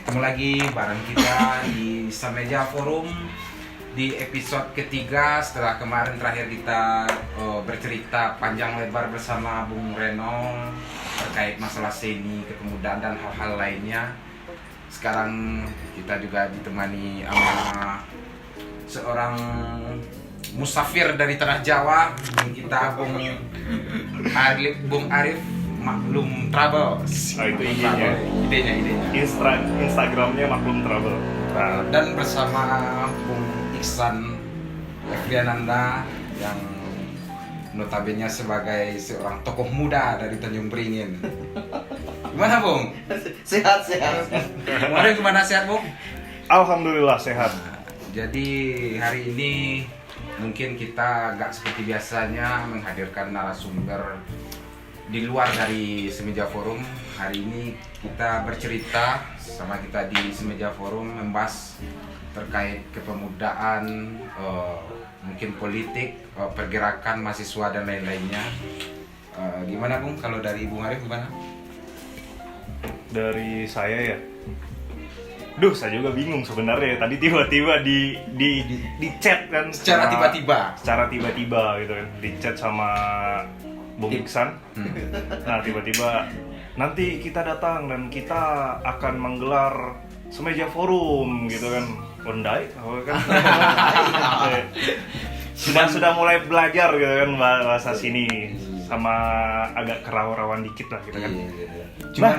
Ketemu lagi bareng kita di Sameja Forum di episode ketiga setelah kemarin terakhir kita bercerita panjang lebar bersama Bung Reno terkait masalah seni, kepemudaan dan hal-hal lainnya. Sekarang kita juga ditemani sama seorang musafir dari tanah Jawa, kita Bung Arif Maklum Travel. Oh, itu idenya. Instagramnya Maklum Travel. Nah, dan bersama Bung Iksan Efriananda yang notabene sebagai seorang tokoh muda dari Tanjung Beringin. Gimana Bung? Sehat. Kemarin gimana, sehat Bung? Alhamdulillah sehat. Jadi hari ini mungkin kita gak seperti biasanya menghadirkan narasumber di luar dari Semeja Forum. Hari ini kita bercerita sama kita di Semeja Forum membahas terkait kepemudaan, mungkin politik, pergerakan mahasiswa dan lain-lainnya. Gimana Bung? Kalau dari Bung Arif gimana? Dari saya ya. Saya juga bingung sebenarnya. Tadi tiba-tiba di chat kan Secara tiba-tiba gitu kan. Di chat sama Bung Iksan. Nah, tiba-tiba nanti kita datang dan kita akan menggelar Semeja Forum gitu kan. Ondai, kan. Sudah mulai belajar gitu kan bahasa sini sama agak kerawanan dikit lah gitu kan. Cuman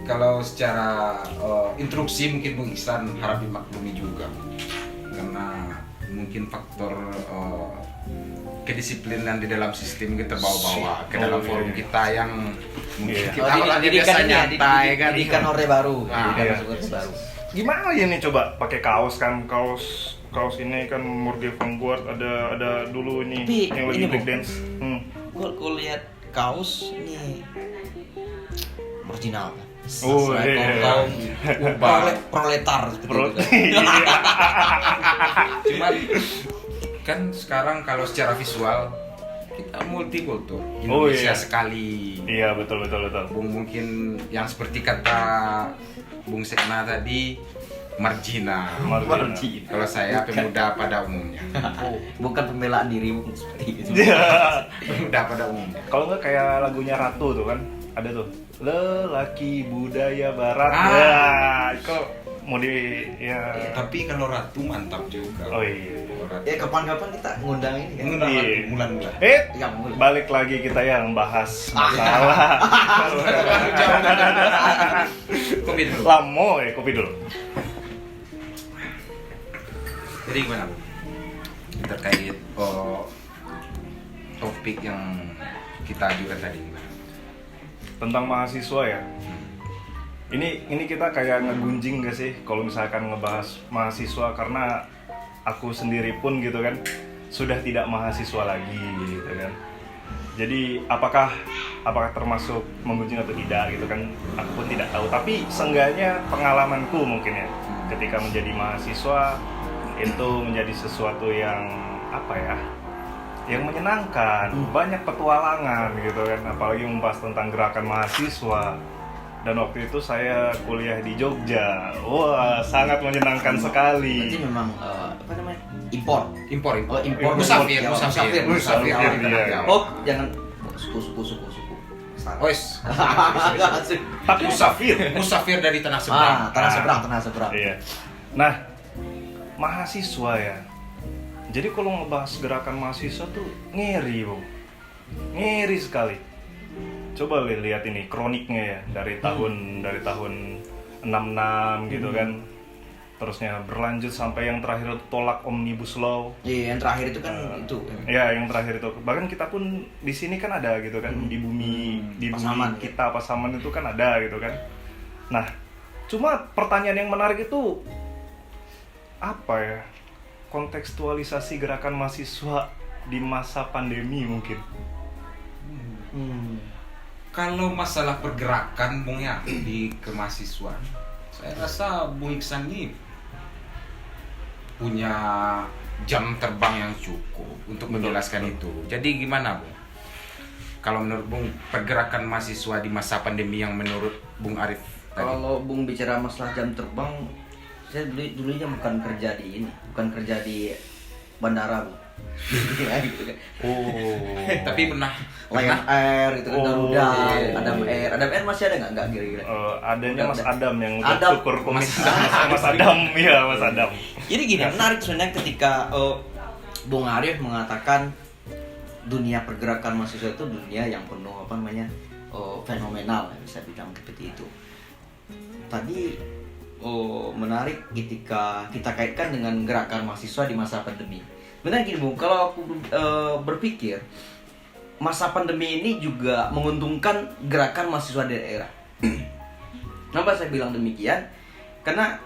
kalau secara instruksi mungkin Bung Iksan harap dimaklumi juga karena mungkin faktor kedisiplinan di dalam sistem kita bawa ke dalam forum kita yang mungkin kita awalnya biasa nyantai kan. Didikan Orde Baru. Iya. Baru. Gimana ya nih coba pakai kaos kan, kaos ini kan Morgue Vanguard ada dulu ini Tapi, yang lagi ini, break Bung. dance. Gue lihat kaos ini marginal. Oh, iya. Proletar Pro- seperti itu. Cuman kan sekarang kalau secara visual kita multikultur, Oh, Indonesia iya. sekali. Iya betul. Bung mungkin yang seperti kata Bung Sekna tadi marginal. Kalau saya pemuda pada umumnya. Bukan pembelaan dirimu seperti itu. Iya. Pemuda pada umumnya. Kalau nggak kayak lagunya Ratu tuh kan, ada tuh lelaki budaya barat. Ah. Ya, kok mau di ya. Tapi kalau Ratu mantap juga. Oh iya. Kalau Ratu. Ya kapan-kapan kita ngundang ini kan. Ngundang Iya. Ratu bulan-bulan. Yang mulai. Balik lagi kita yang bahas masalah. Kopi dulu. Kopi dulu. Jadi gimana Bu? Terkait topik yang kita ajukan tadi. Tentang mahasiswa ya. Ini kita kayak ngegunjing gak sih kalau misalkan ngebahas mahasiswa, karena aku sendiri pun gitu kan sudah tidak mahasiswa lagi gitu kan. Jadi apakah termasuk menggunjing atau tidak gitu kan, aku pun tidak tahu. Tapi seenggaknya pengalamanku mungkin ya ketika menjadi mahasiswa itu menjadi sesuatu yang apa ya, yang menyenangkan, banyak petualangan gitu kan, apalagi membahas tentang gerakan mahasiswa. Dan waktu itu saya kuliah di Jogja. Wah, sangat menyenangkan sekali. Berarti memang apa namanya? Impor. Impor. Musafir. Musafir, iya. Oh, jangan suku. Salah. Wes. Tapi Musafir dari tanah seberang. Tanah seberang. Iya. Nah, mahasiswa ya. Jadi kalau ngebahas gerakan mahasiswa tuh ngeri, Bu. Ngeri sekali. Coba lihat ini kroniknya ya dari tahun 66 gitu kan. Terusnya berlanjut sampai yang terakhir itu tolak Omnibus Law. Iya, yang terakhir itu kan itu. Ya, yang terakhir itu. Bahkan kita pun di sini kan ada gitu kan, di bumi Pasaman. kita Pasaman itu kan ada gitu kan. Nah, cuma pertanyaan yang menarik itu apa ya? Kontekstualisasi gerakan mahasiswa di masa pandemi mungkin. Kalau masalah pergerakan Bung ya di kemahasiswaan, saya rasa Bung Iksan ini punya jam terbang yang cukup untuk menjelaskan itu. Jadi gimana Bung? Kalau menurut Bung, pergerakan mahasiswa di masa pandemi yang menurut Bung Arif Kalau Bung bicara masalah jam terbang, saya dulunya bukan kerja di ini, bukan kerja di bandara, Bu. Ya, gitu kan. Tapi pernah Lion Air itu kan, Garuda, iya. Adam Air masih ada nggak kira-kira? Adanya Mas Adam yang udah Adam. syukur komit. Mas Adam, iya Mas Adam. Jadi gini, menarik sebenarnya ketika Bung Arif mengatakan dunia pergerakan mahasiswa itu dunia yang penuh fenomenal, bisa bilang seperti itu. Tadi menarik ketika kita kaitkan dengan gerakan mahasiswa di masa pandemi. Benar gini Bung, kalau aku berpikir masa pandemi ini juga menguntungkan gerakan mahasiswa di daerah. Kenapa saya bilang demikian? Karena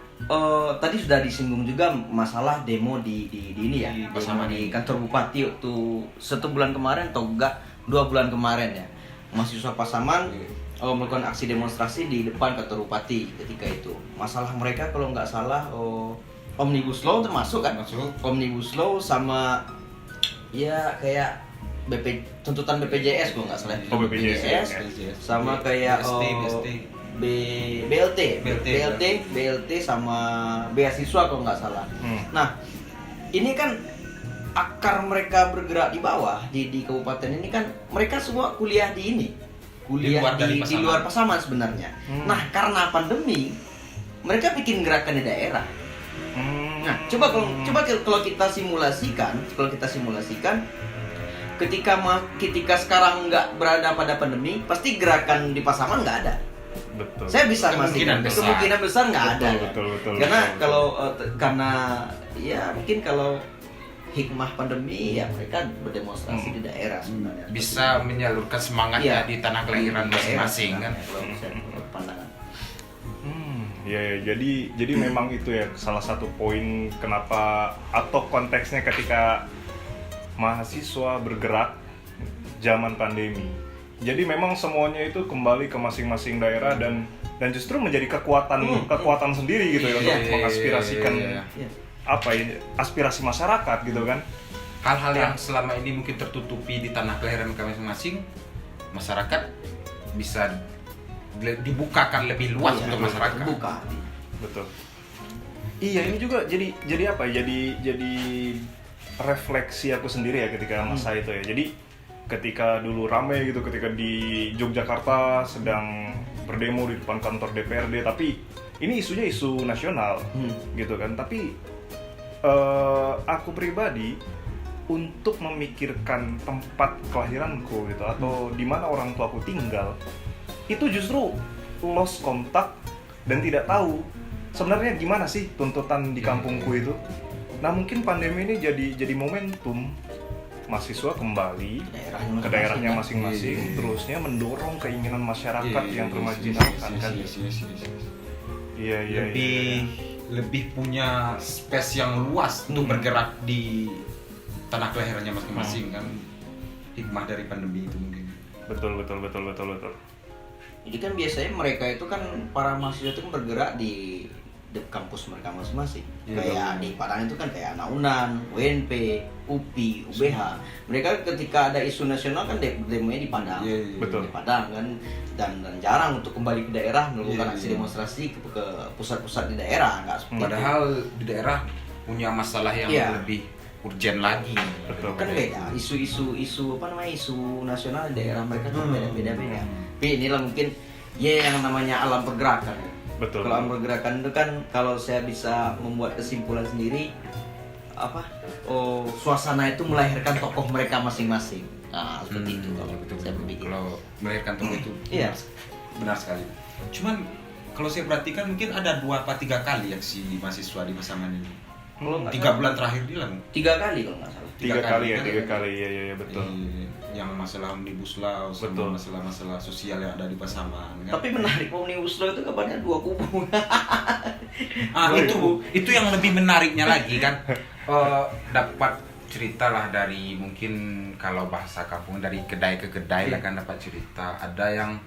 tadi sudah disinggung juga masalah demo di ini ya, bersama di kantor bupati waktu 1 bulan kemarin atau enggak 2 bulan kemarin ya. Mahasiswa Pasaman melakukan aksi demonstrasi di depan kantor bupati ketika itu. Masalah mereka kalau nggak salah Omnibus Law termasuk kan? Omnibus Law sama ya kayak tuntutan BPJS kalau nggak salah. BPJS. Sama kayak BLT sama beasiswa kalau nggak salah. Nah, ini kan akar mereka bergerak di bawah di kabupaten ini kan mereka semua kuliah di ini. Kuliah di luar Pasaman sebenarnya. Nah, karena pandemi mereka bikin gerakan di daerah. Nah, coba kalau kita simulasikan, ketika sekarang nggak berada pada pandemi, pasti gerakan di Pasaman nggak ada. Betul. Saya bisa memastikan kemungkinan besar nggak ada. Betul. Karena karena ya mungkin kalau hikmah pandemi ya mereka berdemonstrasi di daerah sebenarnya. Bisa menyalurkan semangatnya di tanah kelahiran masing-masing kan. Kalau saya menurut pandangan. Ya, jadi memang itu ya salah satu poin kenapa atau konteksnya ketika mahasiswa bergerak zaman pandemi. Jadi memang semuanya itu kembali ke masing-masing daerah dan justru menjadi kekuatan sendiri gitu ya untuk mengaspirasikan apa ini aspirasi masyarakat gitu kan. Hal-hal yang selama ini mungkin tertutupi di tanah kelahiran mereka masing-masing, masyarakat bisa dibukakan lebih luas untuk masyarakat. Terbuka. Betul. Iya, ini juga jadi apa ya? Jadi refleksi aku sendiri ya ketika masa itu ya. Jadi ketika dulu rame gitu, ketika di Yogyakarta sedang berdemo di depan kantor DPRD, tapi ini isunya isu nasional gitu kan. Tapi aku pribadi untuk memikirkan tempat kelahiranku gitu atau di mana orang tuaku tinggal, itu justru lost kontak dan tidak tahu sebenarnya gimana sih tuntutan di kampungku itu. Nah, mungkin pandemi ini jadi momentum mahasiswa kembali ke daerahnya masing-masing, terusnya mendorong keinginan masyarakat yang termarginalkan kan. Iya. Lebih punya space yang luas untuk bergerak di tanah kelahirannya masing-masing kan. Hikmah dari pandemi itu mungkin. Betul. Jadi kan biasanya mereka itu kan para mahasiswa itu kan bergerak di kampus mereka masing-masing. Kayak di Padang itu kan kayak anak UNAN, UNP, UPI, UBH. Mereka ketika ada isu nasional kan demonya di Padang. Betul. Di Padang kan dan jarang untuk kembali ke daerah melakukan aksi demonstrasi ke pusat-pusat di daerah, enggak seperti Padahal di daerah punya masalah yang lebih urgent lagi. Betul. Kan beda isu nasional di daerah mereka kan beda. Tapi inilah mungkin yang namanya alam pergerakan. Betul. Kalau alam pergerakan itu kan kalau saya bisa membuat kesimpulan sendiri suasana itu melahirkan tokoh mereka masing-masing. Nah, seperti itu kalau saya berpikir. Kalau melahirkan tokoh itu benar sekali. Cuman kalau saya perhatikan mungkin ada 2 atau 3 kali aksi mahasiswa di Pasaman ini. 3 bulan terakhir bilang 3 kali kalau nggak salah. 3 kali ya betul. Yang masalah Omnibus Law, sama masalah sosial yang ada di Pasaman kan? Tapi menarik, Omnibus Law itu kabarnya 2 kubu. Itu yang lebih menariknya lagi kan. Dapat cerita lah dari mungkin kalau bahasa kampung dari kedai ke kedai lah kan dapat cerita. Ada yang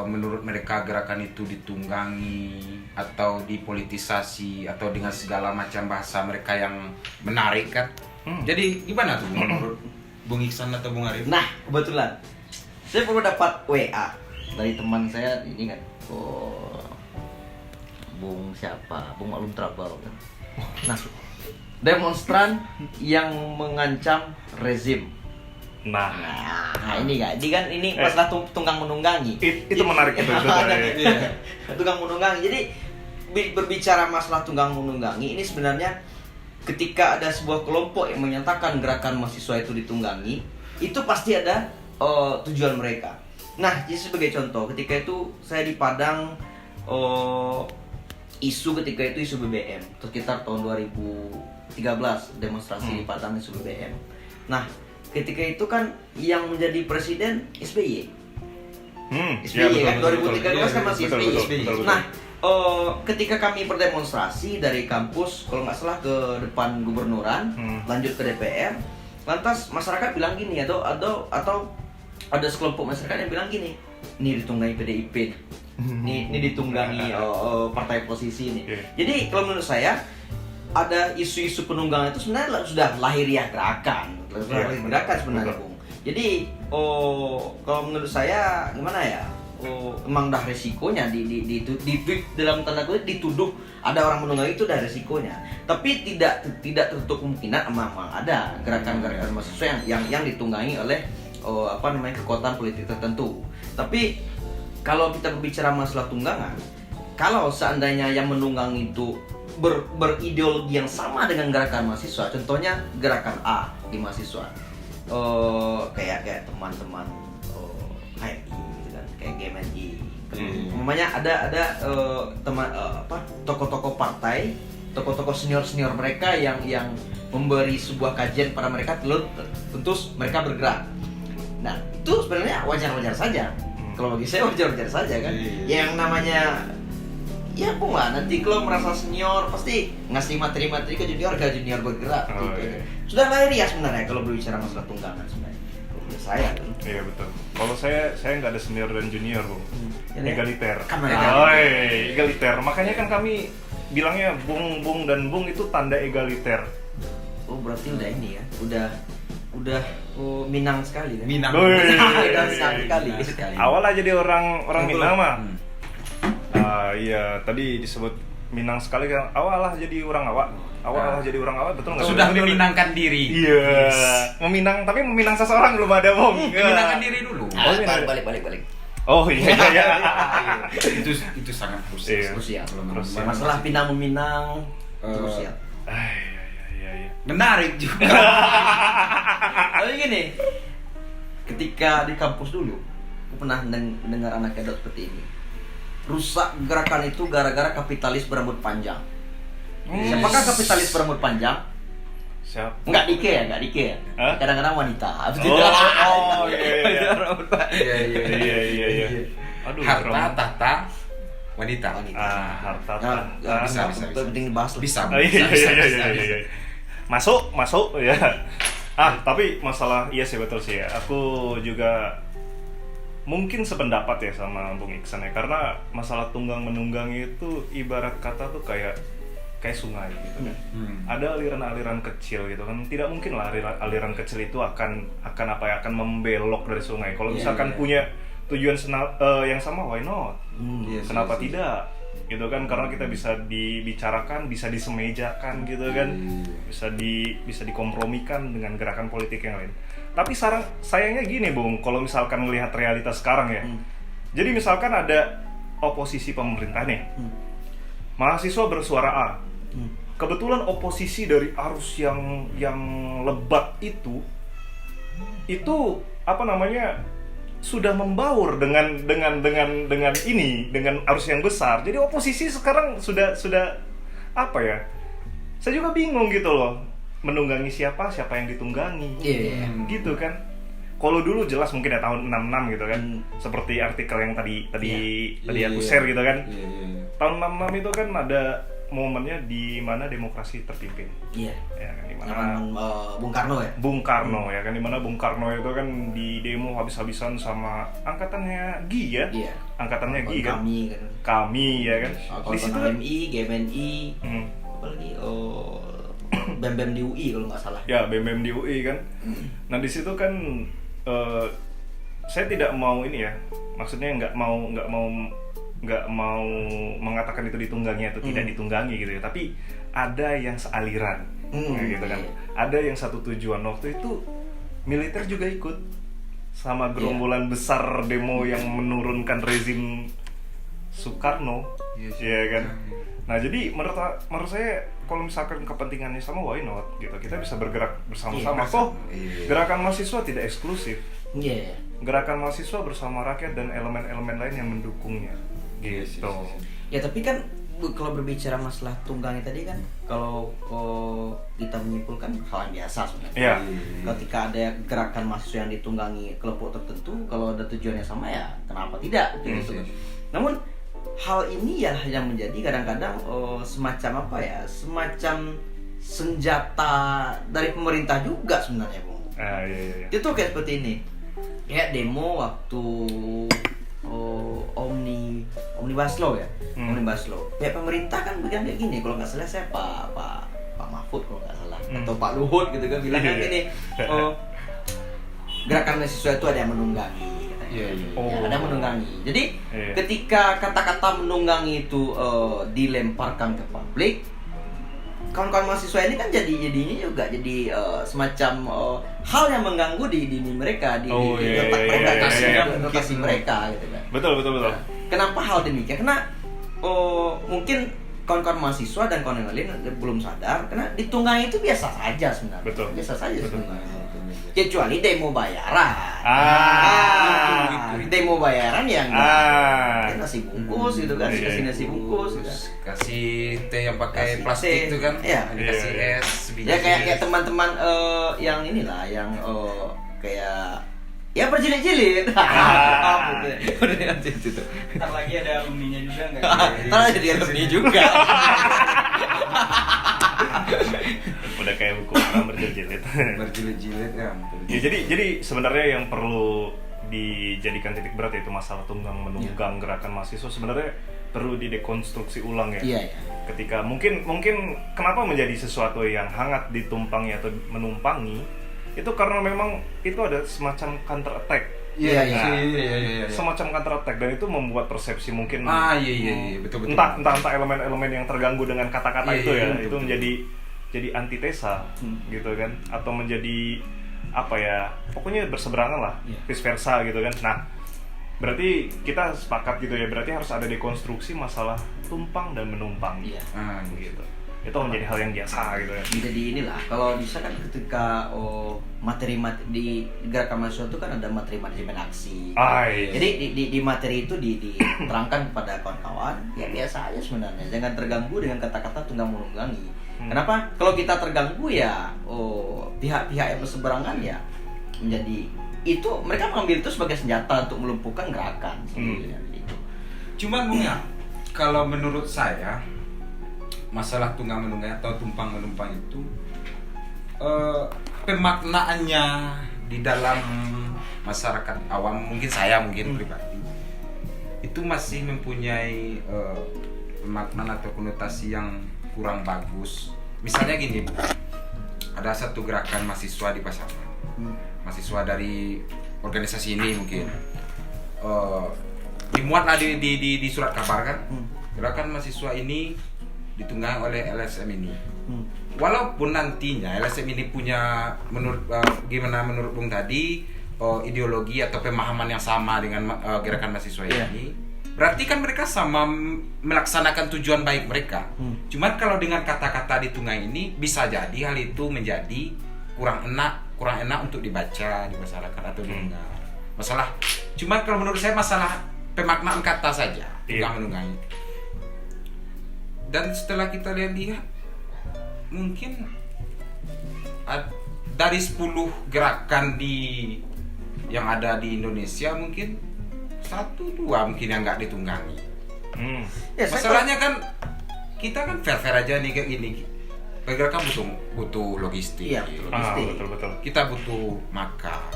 menurut mereka gerakan itu ditunggangi atau dipolitisasi atau dengan segala macam bahasa mereka yang menarik kan. Jadi gimana tuh menurut Bung Iksan atau Bung Arif? Nah, kebetulan saya perlu dapat WA dari teman saya ini kan. Bung siapa? Bung Maklum Trabau kan. Nah, demonstran yang mengancam rezim. Nah, Nah, ini kan ini masalah tunggang menunggangi. itu menarik itu. Tunggang menunggangi. Jadi berbicara masalah tunggang menunggangi ini sebenarnya ketika ada sebuah kelompok yang menyatakan gerakan mahasiswa itu ditunggangi, itu pasti ada tujuan mereka. Nah, jadi sebagai contoh, ketika itu saya di Padang, isu ketika itu isu BBM, sekitar tahun 2013 demonstrasi di Padang isu BBM. Nah, ketika itu kan yang menjadi presiden SBY. SBY kan 2013 kan masih SBY. Nah, ketika kami berdemonstrasi dari kampus, kalau nggak salah ke depan gubernuran, lanjut ke DPR, lantas masyarakat bilang gini, atau ada sekelompok masyarakat yang bilang gini, ini ditunggangi PDIP, ini ditunggangi partai oposisi ini. Jadi kalau menurut saya ada isu-isu penunggangan itu sebenarnya sudah lahiriah gerakan sebenarnya, Bung. Jadi kalau menurut saya gimana ya? Emang dah resikonya di dalam tanda kutip dituduh ada orang menunggangi itu dah resikonya. Tapi tidak tertutup kemungkinan memang ada gerakan-gerakan mahasiswa yang ditunggangi oleh kekuatan politik tertentu. Tapi kalau kita berbicara masalah tunggangan, kalau seandainya yang menunggangi itu berideologi yang sama dengan gerakan mahasiswa, contohnya gerakan A di mahasiswa, kayak teman-teman HMI gitu kan, kayak GMNI. Namanya ada teman tokoh-tokoh partai, tokoh-tokoh senior mereka yang memberi sebuah kajian pada mereka, tentu mereka bergerak. Nah, itu sebenarnya wajar-wajar saja. Kalau bagi saya wajar-wajar saja kan. Yang namanya ya Bung lah, nanti kalau merasa senior pasti ngasih materi-materi ke junior bergerak gitu. Sudah lahiriah sebenarnya kalau berbicara masalah tunggangan sebenarnya. Kalau menurut saya kan. Iya betul. Kalau saya nggak ada senior dan junior, Bung. Egaliter. Egaliter. Makanya kan kami bilangnya Bung dan Bung itu tanda egaliter. Oh, berarti udah ini ya. Udah Minang sekali kan? Minang. sekali. Awalnya jadi orang Minang mah. Iya, tadi disebut Minang sekali kan. Awalah jadi orang jadi orang awak, betul nggak? Sudah meminangkan diri. Iya. Tapi meminang seseorang belum ada, Bung. Meminangkan diri dulu. Balik. Oh iya. Itu sangat krusial. Masalah pinang meminang krusial. Iya. Menarik juga. Tapi gini, ketika di kampus dulu, aku pernah dengar anak kedot seperti ini. Rusak gerakan itu gara-gara kapitalis berambut panjang. Siapakah kapitalis berambut panjang? Siapa? Enggak dike ya. Hah? Kadang-kadang wanita. Iya. Aduh, Harta, tahta, wanita. Harta. Bisa. Penting dibahas. Bisa. Iya. Masuk ya. Tapi masalah iya sih, betul sih ya. Aku juga mungkin sependapat ya sama Bung Iksan ya, karena masalah tunggang menunggangi itu ibarat kata tuh kayak sungai gitu kan. Ada aliran-aliran kecil gitu kan. Tidak mungkin lah aliran kecil itu akan membelok dari sungai. Kalau misalkan punya tujuan yang sama, why not? Kenapa tidak? Gitu kan, karena kita bisa dibicarakan, bisa disemejakan gitu kan. Bisa dikompromikan dengan gerakan politik yang lain. Tapi sayangnya gini, Bung, kalau misalkan melihat realitas sekarang ya. Jadi misalkan ada oposisi pemerintah nih. Mahasiswa bersuara A. Kebetulan oposisi dari arus yang lebat itu sudah membaur dengan arus yang besar. Jadi oposisi sekarang sudah apa ya? Saya juga bingung gitu loh. Menunggangi siapa yang ditunggangi. Gitu kan. Kalau dulu jelas mungkin ya tahun 66 gitu kan. Seperti artikel yang tadi aku share gitu kan. Tahun 66 itu kan ada momennya di mana demokrasi terpimpin. Iya. Ya kan, di mana Bung Karno ya? Bung Karno ya kan, di mana Bung Karno itu kan di demo habis-habisan sama angkatannya GI ya. Iya. Angkatannya GI kan. Kami ya kan. Di situ kan HMI, GMNI, apalagi BEM di UI kalau nggak salah. Ya, BEM di UI kan. Nah, di situ kan saya tidak mau ini ya. Maksudnya nggak mau nggak mau mengatakan itu ditunggangi atau tidak ditunggangi gitu ya, tapi ada yang sealiran, gitu kan. Ada yang satu tujuan. Waktu itu militer juga ikut sama gerombolan besar demo yang menurunkan rezim Soekarno, ya kan. Nah jadi menurut saya kalau misalkan kepentingannya sama, why not gitu, kita bisa bergerak bersama-sama. Gerakan mahasiswa tidak eksklusif. Gerakan mahasiswa bersama rakyat dan elemen-elemen lain yang mendukungnya gitu. Ya tapi kan kalau berbicara masalah tunggangi tadi kan, kalau kita menyimpulkan hal yang biasa sebenarnya. Ketika ada gerakan mahasiswa yang ditunggangi kelompok tertentu, kalau ada tujuannya sama ya kenapa tidak gitu. Namun hal ini ya yang menjadi kadang-kadang semacam apa ya, semacam senjata dari pemerintah juga sebenarnya, Bung. Itu kayak seperti ini. Kayak demo waktu Omnibus Law ya. Omnibus Law. Pihak pemerintah kan bilang kayak gini, kalau nggak salah saya Pak Mahfud kalau nggak salah, atau Pak Luhut gitu kan bilang kan gini, gerakan mahasiswa itu ada yang menunggangi. Ya, ada menunggangi. Jadi ketika kata-kata menunggangi itu dilemparkan ke publik, kawan-kawan mahasiswa ini kan jadinya juga jadi semacam hal yang mengganggu di mereka, di orientasi mereka gitu kan. Betul. Kenapa hal demikian? Karena mungkin kawan-kawan mahasiswa dan kawan yang lain belum sadar, karena ditunggangi itu biasa saja sebenarnya. Biasa saja sebenarnya. Kecuali demo bayaran. Demo bayaran yang nasi bungkus gitu kan, kasih nasi bungkus, kasih teh yang pakai plastik itu kan, dikasih es. Ya kayak teman-teman yang inilah, yang kayak ya berjilid-jilid. Ntar lagi ada alumninya juga nggak? Ntar ada alumni juga. Udah kayak buku orang berjilid-jilid ya. Ya, jadi sebenarnya yang perlu dijadikan titik berat yaitu masalah tunggang menunggang gerakan mahasiswa sebenarnya perlu didekonstruksi ulang ya. Ketika mungkin kenapa menjadi sesuatu yang hangat ditumpangi atau menumpangi itu karena memang itu ada semacam counter attack. Semacam counter attack, dan itu membuat persepsi mungkin betul. Entah elemen-elemen yang terganggu dengan kata-kata itu ya, itu jadi antitesa gitu kan, atau menjadi apa ya, pokoknya berseberangan lah, vice versa gitu kan. Nah, berarti kita sepakat gitu ya, berarti harus ada dekonstruksi masalah tumpang dan menumpang gitu. Itu menjadi hal yang biasa gitu ya. Jadi inilah, kalau bisa kan ketika materi di gerakan mahasiswa itu kan ada materi manajemen aksi. Jadi di materi itu diterangkan kepada kawan-kawan, ya biasa aja sebenarnya, jangan terganggu dengan kata-kata tunggang menunggangi. Kenapa? Kalau kita terganggu ya pihak-pihak yang berseberangan ya menjadi itu, mereka mengambil itu sebagai senjata untuk melumpuhkan gerakan. Cuman Bung ya, kalau menurut saya masalah tunggang menunggang atau tumpang menumpang itu pemaknaannya di dalam masyarakat awam, mungkin pribadi itu masih mempunyai pemaknaan atau konotasi yang kurang bagus. Misalnya gini, ada satu gerakan mahasiswa di Pasaman, mahasiswa dari organisasi ini mungkin dimuatlah di surat kabar kan, gerakan mahasiswa ini ditunggangi oleh LSM ini. Walaupun nantinya LSM ini punya menurut Bung tadi ideologi atau pemahaman yang sama dengan gerakan mahasiswa ini, berarti kan mereka sama melaksanakan tujuan baik mereka. Cuman kalau dengan kata-kata ditunggangi ini bisa jadi hal itu menjadi kurang enak untuk dibaca di masyarakat atau didengar. Cuman kalau menurut saya masalah pemaknaan kata saja, tunggang menunggangi. Dan setelah kita lihat mungkin dari 10 gerakan yang ada di Indonesia mungkin 1-2 mungkin yang nggak ditunggangi. Masalahnya kan kita kan fair aja nih kayak gini. Pergerakan butuh logistik. Betul. Kita butuh makan.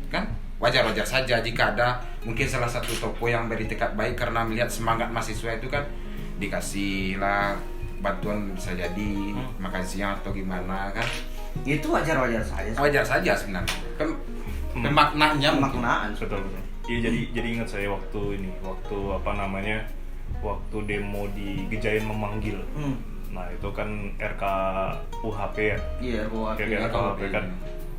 Kan wajar-wajar saja jika ada mungkin salah satu toko yang beritikat baik karena melihat semangat mahasiswa itu kan dikasih lah bantuan, bisa jadi makan siang atau gimana kan. Itu wajar-wajar saja. Wajar saja sebenarnya. Pemaknaannya pemaknaan. Betul. Iya, jadi ingat saya waktu apa namanya, waktu demo di Gejayan memanggil. Nah itu kan RKUHP ya. Iya, RKUHP kan.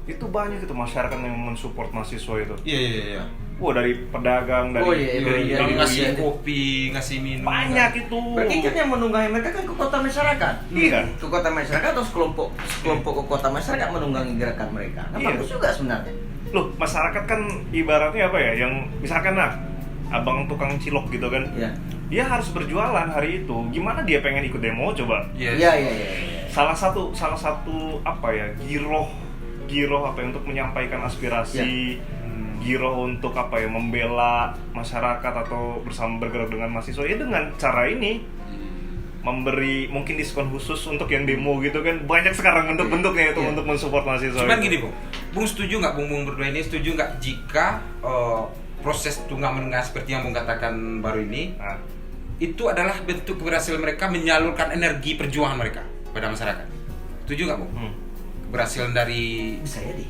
Itu banyak itu masyarakat yang mensupport mahasiswa itu. Iya. Wah, dari pedagang, dari iya. Ngasih kopi, ngasih minum. banyak itu. Berarti kan yang menunggangi mereka kan kekuatan masyarakat. Iya. Kekuatan masyarakat atau sekelompok kekuatan masyarakat menunggangi gerakan mereka. Nah, Iya. bagus juga sebenarnya. Loh, masyarakat kan ibaratnya apa ya? Yang misalkan abang tukang cilok gitu kan. Iya. Dia harus berjualan hari itu. Gimana dia pengen ikut demo coba? Yes. Iya. Salah satu apa ya? Giroh apa ya, untuk menyampaikan aspirasi. Giroh untuk apa ya, membela masyarakat atau bersama bergerak dengan mahasiswa ya dengan cara ini memberi mungkin diskon khusus untuk yang demo gitu kan, banyak sekarang bentuk-bentuknya itu untuk mensupport mahasiswa. Cuman itu. gini Bung setuju nggak Bung berdua ini, setuju nggak jika proses tunggang menengah seperti yang Bung katakan baru ini itu adalah bentuk keberhasilan mereka menyalurkan energi perjuangan mereka pada masyarakat? Setuju nggak Bung? Keberhasilan dari Bisa ya deh.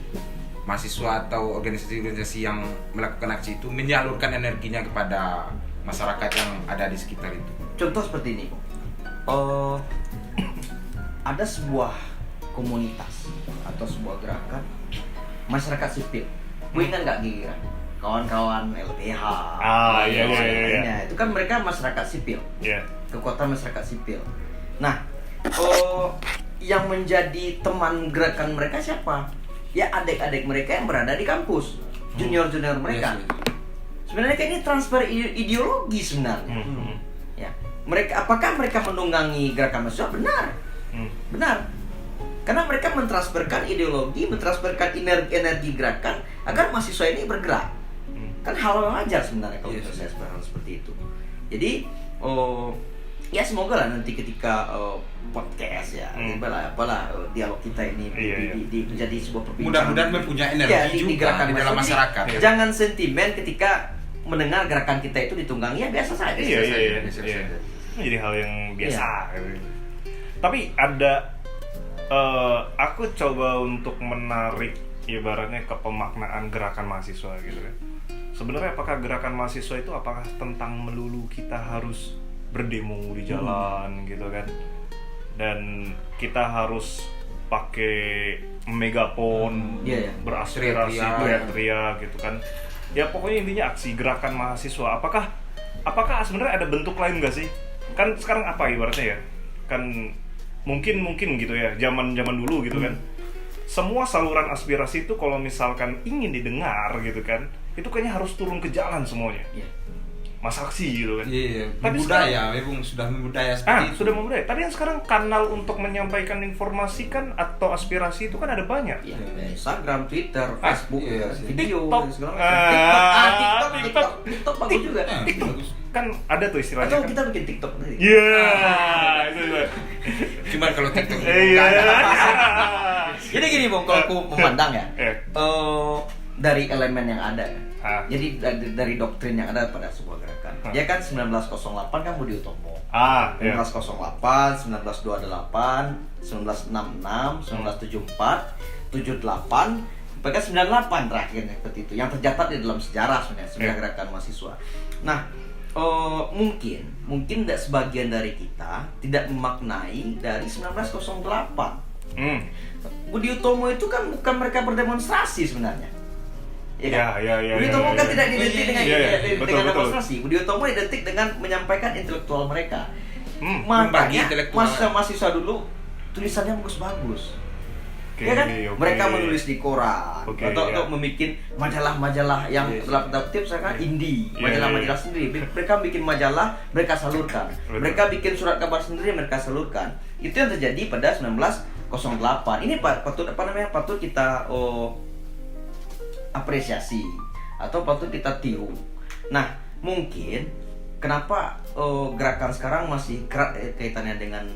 mahasiswa atau organisasi-organisasi yang melakukan aksi itu menyalurkan energinya kepada masyarakat yang ada di sekitar itu. Contoh seperti ini, ada sebuah komunitas atau sebuah gerakan masyarakat sipil. Gue ingat nggak Gira? Kawan-kawan LBH. Iya. Itu kan mereka masyarakat sipil. Iya. Kekuatan masyarakat sipil. Nah, yang menjadi teman gerakan mereka siapa? Ya adik-adik mereka yang berada di kampus, junior-junior mereka. Yes. Sebenarnya kayak ini transfer ideologi sebenarnya. Ya, apakah mereka menunggangi gerakan mahasiswa? Benar. Karena mereka mentransferkan ideologi, mentransferkan energi gerakan agar mahasiswa ini bergerak. Kan hal yang wajar sebenarnya kalau saya seperti itu. Jadi, ya semoga lah nanti ketika podcast ya, apalah dialog kita ini menjadi sebuah perbincangan. Mudah-mudahan mempunyai energi juga di dalam masyarakat. Jangan sentimen ketika mendengar gerakan kita itu ditunggangi, ya biasa saja. Iya. Jadi hal yang biasa. Tapi ada, aku coba untuk menarik ibaratnya ke pemaknaan gerakan mahasiswa gitu kan. Sebenarnya apakah gerakan mahasiswa itu apakah tentang melulu kita harus berdemo di jalan gitu kan, dan kita harus pakai megapon, beraspirasi, teriak gitu kan. Ya pokoknya intinya aksi gerakan mahasiswa. Apakah sebenarnya ada bentuk lain nggak sih? Kan sekarang apa ibaratnya ya? Kan mungkin gitu ya, zaman dulu gitu kan. Semua saluran aspirasi itu kalau misalkan ingin didengar gitu kan, itu kayaknya harus turun ke jalan semuanya. Masa aksi gitu kan. Iya. Tapi Budaya, Bung sudah membudaya seperti itu. Sudah membudaya. Tapi yang sekarang kanal untuk menyampaikan informasi kan atau aspirasi itu kan ada banyak. Ya, Instagram, Twitter, Facebook, video, TikTok. TikTok bagus juga. Bagus. Kan ada tuh istilahnya. Atau kan. kita bikin TikTok nanti. Itu. Cuman kalau TikTok Jadi gini Bung, kalau aku memandang ya, dari elemen yang ada ya. Jadi dari doktrin yang ada pada sebuah gerakan. Dia kan 1908 kan Budi Utomo. 1908, 1928, 1966, 1974, 78, bahkan 98 terakhirnya seperti itu. Yang tercatat di dalam sejarah sebenarnya gerakan mahasiswa. Nah, mungkin tidak sebagian dari kita tidak memaknai dari 1908. Budi Utomo itu kan bukan mereka berdemonstrasi sebenarnya. Ya. Budi Utomo kan tidak identik dengan Betul. demonstrasi. Budi Utomo identik dengan menyampaikan intelektual mereka. Membagi Makanya intelektual. mahasiswa dulu tulisannya bagus-bagus. Okay, Ya kan? okay. Mereka menulis di koran atau membuat majalah-majalah yang dalam tanda kutip misalkan indie, majalah-majalah sendiri. Mereka bikin majalah, mereka salurkan. Mereka bikin surat kabar sendiri, mereka salurkan. Itu yang terjadi pada 1908. Ini patut kita apresiasi atau patut kita tiru. Nah, mungkin kenapa gerakan sekarang masih erat kaitannya dengan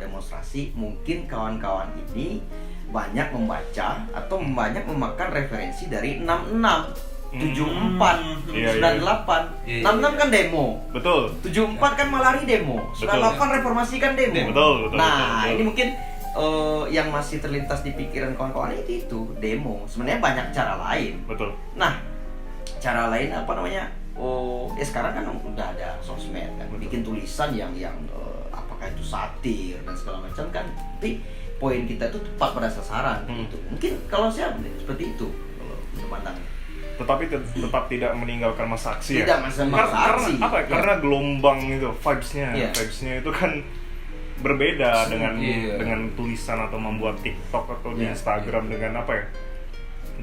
demonstrasi? Mungkin kawan-kawan ini banyak membaca atau banyak memakan referensi dari 66, 74, 98. 66 kan demo. Betul. 74 kan Malari demo. 98 reformasi kan demo. Betul. Nah, ini mungkin yang masih terlintas di pikiran kawan-kawan itu demo. Sebenarnya banyak cara lain. Betul. Nah, cara lain apa namanya? Oh, ya sekarang kan udah ada sosmed kan, bikin tulisan yang apakah itu satir dan segala macam kan. Tapi poin kita itu tepat pada sasaran gitu. Mungkin kalau saya seperti itu kalau memandangnya. Tetapi tetap tidak meninggalkan masa aksi Tidak ya. masa aksi. Karena apa? Ya. Karena gelombang itu vibes-nya, Iya. vibes-nya itu kan berbeda dengan Iya. dengan tulisan atau membuat TikTok atau di Iya. Instagram dengan apa ya?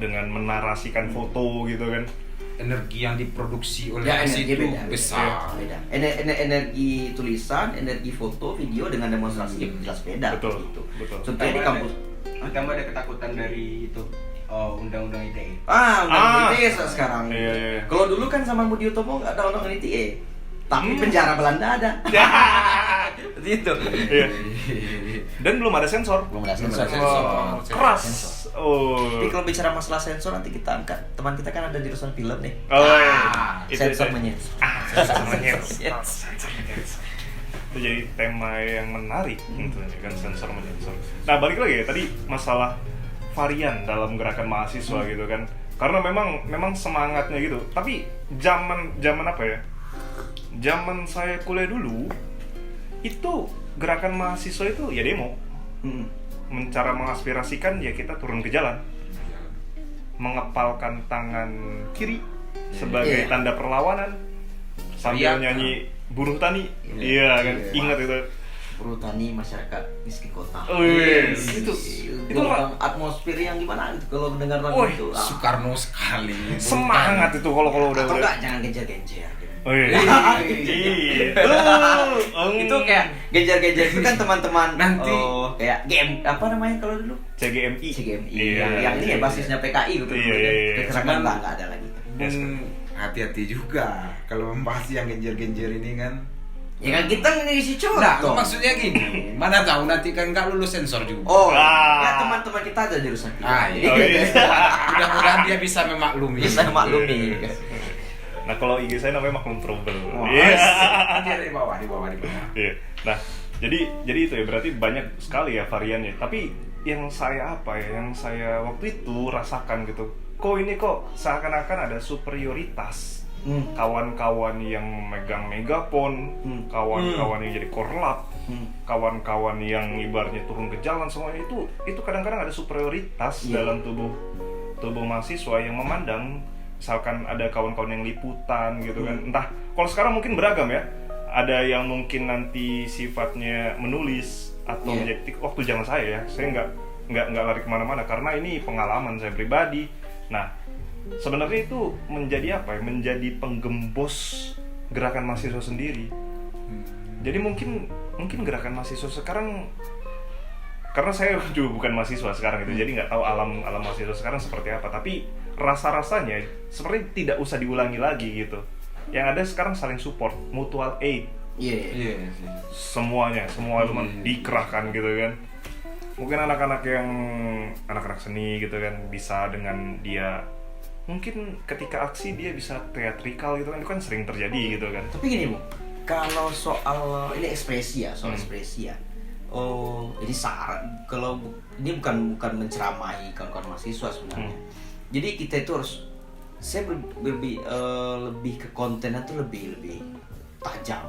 Dengan menarasikan foto gitu kan. Energi yang diproduksi oleh Ya, si energi itu beda. besar. Beda. Energi tulisan, energi foto, video dengan demonstrasi jelas beda. Betul, Gitu. betul. Contohnya di kampus. Ditambah ada ketakutan dari itu undang-undang ITE. Undang ITE sekarang. Iya, iya. Kalau dulu kan sama Budi Utomo nggak ada undang ITE, tapi penjara Belanda ada. Seperti itu. Iya. Dan belum ada sensor. Belum ada sensor. Wah, keras. Sensor. Oh. Tapi kalau bicara masalah sensor nanti kita angkat. Teman kita kan ada jurusan film nih. Oh, iya. Sensor menyensor. Sensor menyensor. Yes. Sensor menyensor. Itu jadi tema yang menarik gitu kan, sensor menyensor. Nah, balik lagi ya tadi masalah varian dalam gerakan mahasiswa gitu kan. Karena memang semangatnya gitu. Tapi zaman apa ya? Zaman saya kuliah dulu itu gerakan mahasiswa itu ya demo. Cara mengaspirasikan ya kita turun ke jalan, mengepalkan tangan kiri sebagai Iya. tanda perlawanan sambil Teriak. nyanyi buruh tani. Iya kan, Iya. ingat itu. Buruh tani masyarakat miskin kota. Wih, itu Ra- atmosfer yang gimana gitu kalau mendengar lagu Wih, itu. Soekarno sekali. semangat itu kalau udah Atau enggak jangan genjer-genjer. Wih, Itu kayak genjer-genjer itu kan teman-teman Nanti. kayak game apa namanya kalau dulu? CGMI. CGMI Iya, yang ini ya basisnya PKI gitu. Iya, iya, iya. Kekerasan enggak ada lagi. Hati-hati juga kalau membahas yang genjer-genjer ini kan. Ya kan kita ngisi Nah, contoh. maksudnya gini, mana tahu nanti kan nggak lulus sensor juga. Oh, Ah. ya teman-teman kita ada jurusan film. Iya. Oh, iya. Mudah-mudahan dia bisa memaklumi. Bisa maklumi. Nah, kalau IG saya namanya Maklum Trouble. Wah, Iya. dia di bawah. Iya. Nah, jadi itu ya berarti banyak sekali ya variannya. Tapi yang saya waktu itu rasakan gitu. Kok seakan-akan ada superioritas. Kawan-kawan yang megang megapon, kawan-kawan yang jadi korlap, kawan-kawan yang ibaratnya turun ke jalan, semuanya itu kadang-kadang ada superioritas dalam tubuh mahasiswa yang memandang. Misalkan ada kawan-kawan yang liputan gitu kan, entah kalau sekarang mungkin beragam ya, ada yang mungkin nanti sifatnya menulis atau menjadi waktu zaman saya nggak lari kemana-mana karena ini pengalaman saya pribadi. Nah, sebenarnya itu menjadi apa ya? Menjadi penggembos gerakan mahasiswa sendiri. Jadi mungkin gerakan mahasiswa sekarang, karena saya juga bukan mahasiswa sekarang itu, jadi nggak tahu alam mahasiswa sekarang seperti apa. Tapi rasa-rasanya seperti tidak usah diulangi lagi gitu. Yang ada sekarang saling support, mutual aid. Iya. Semua elemen dikerahkan gitu kan. Mungkin anak-anak seni gitu kan bisa dengan dia, mungkin ketika aksi dia bisa teatrikal gitu kan, itu kan sering terjadi gitu kan. Tapi gini Bu, kalau soal ini ekspresi ya, ekspresi ya. Oh, ini saran. Kalau ini bukan menceramai kawan-kawan mahasiswa sebenarnya. Jadi kita itu harus, saya lebih ke kontennya tuh lebih tajam.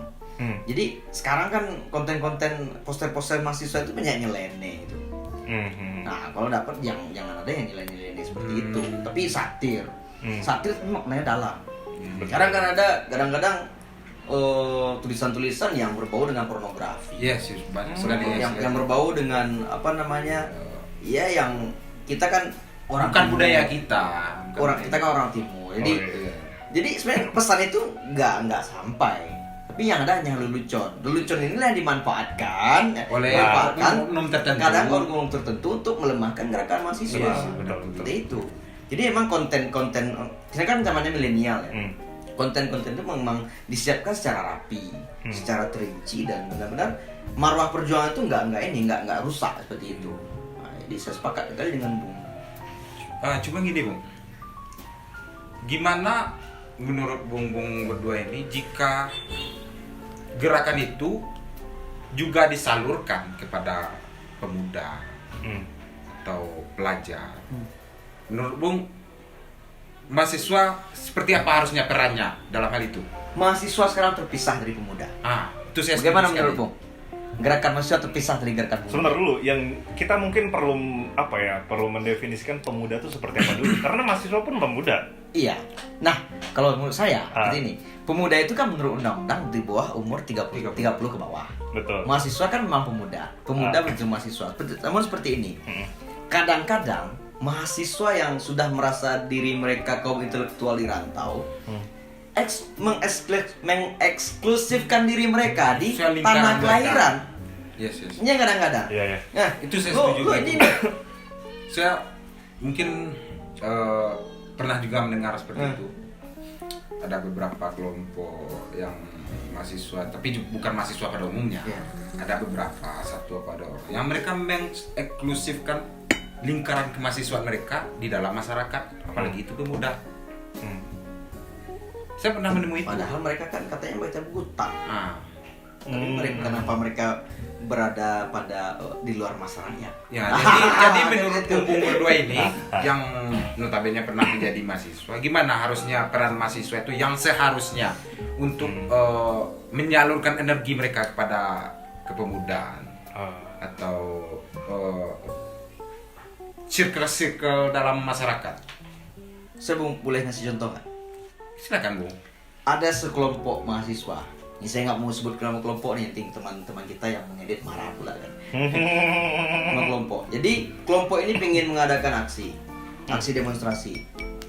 Jadi sekarang kan konten-konten poster-poster mahasiswa itu banyak nyeleneh gitu. Nah, kalau dapat jangan ada yang nyeleneh seperti itu, tapi satir. Satir itu maknanya dalam. Sekarang kan ada kadang-kadang tulisan-tulisan yang berbau dengan pornografi. Yes, banyak sekali. Yang berbau dengan apa namanya? Ya yang kita kan orang bukan timur. budaya kita. Kita kan orang timur. Jadi Iya. jadi sebenarnya pesan itu nggak sampai. Tapi yang ada hanya lelucon. Lelucon inilah yang dimanfaatkan Oleh oknum tertentu. Kadang oknum tertentu untuk melemahkan gerakan mahasiswa. Yes, betul. Seperti itu. Jadi emang konten-konten, kita kan zamannya milenial ya. Konten-konten itu memang disiapkan secara rapi, secara terinci, dan benar-benar marwah perjuangan itu nggak rusak seperti itu. Nah, jadi saya sepakat sekali dengan Bung. Cuma gini Bung, gimana menurut Bung berdua ini jika gerakan itu juga disalurkan kepada pemuda atau pelajar? Menurut Bung, mahasiswa seperti apa harusnya perannya dalam hal itu? Mahasiswa sekarang terpisah dari pemuda. Itu saya Bagaimana setuju sekali. menurut Bung? Gerakan mahasiswa terpisah dari gerakan pemuda. Sebentar dulu, yang kita mungkin perlu mendefinisikan pemuda itu seperti apa dulu. Karena mahasiswa pun pemuda. Iya. Nah, kalau menurut saya Ah. seperti ini. Pemuda itu kan menurut undang-undang di bawah umur 30 ke bawah. Betul. Mahasiswa kan memang pemuda. Pemuda menjadi mahasiswa. Namun seperti ini. Kadang-kadang mahasiswa yang sudah merasa diri mereka kaum intelektual di rantau mengeksklusifkan diri mereka di Sosial lingkaran tanah mereka. kelahiran. Yes. Ini kadang-kadang. Iya, iya. Nah, Itu saya lo- setuju lo gitu. ini Saya mungkin pernah juga mendengar seperti itu. Ada beberapa kelompok yang mahasiswa, tapi bukan mahasiswa pada umumnya. Iya. Ada beberapa, satu apa ada orang yang mereka mengeksklusifkan lingkaran kemahasiswaan mereka di dalam masyarakat, apalagi itu pemuda. Hmm. Saya pernah menemui itu. padahal mereka kan katanya baca buku tak. Ah, Tapi mereka, kenapa mereka berada pada di luar masyarakat? ya, jadi menurut Itu. Bung berdua ini yang notabene pernah menjadi mahasiswa, gimana harusnya peran mahasiswa itu yang seharusnya untuk menyalurkan energi mereka kepada kepemudaan atau circle-circle dalam masyarakat. Saya boleh ngasih contoh nggak? Silakan Bung. Ada sekelompok mahasiswa. Ini saya nggak mau sebut nama kelompok nih, nanti teman-teman kita yang mengedit marah pula kan. Nama kelompok. Jadi kelompok ini ingin mengadakan aksi demonstrasi,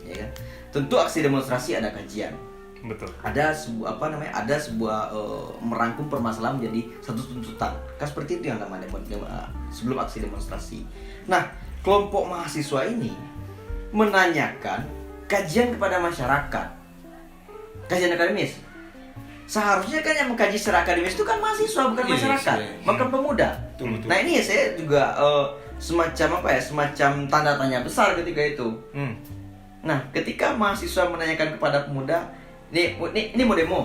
ya kan? Tentu aksi demonstrasi ada kajian. Betul. Ada sebuah merangkum permasalahan menjadi satu tuntutan. Kan seperti itu yang namanya sebelum aksi demonstrasi. Nah, kelompok mahasiswa ini menanyakan kajian kepada masyarakat. Kajian akademis. Seharusnya kan yang mengkaji secara akademis itu kan mahasiswa, bukan Iya, masyarakat, iya. bukan pemuda. Betul. Nah, ini saya juga semacam tanda tanya besar ketika itu. Nah, ketika mahasiswa menanyakan kepada pemuda, ini mau demo.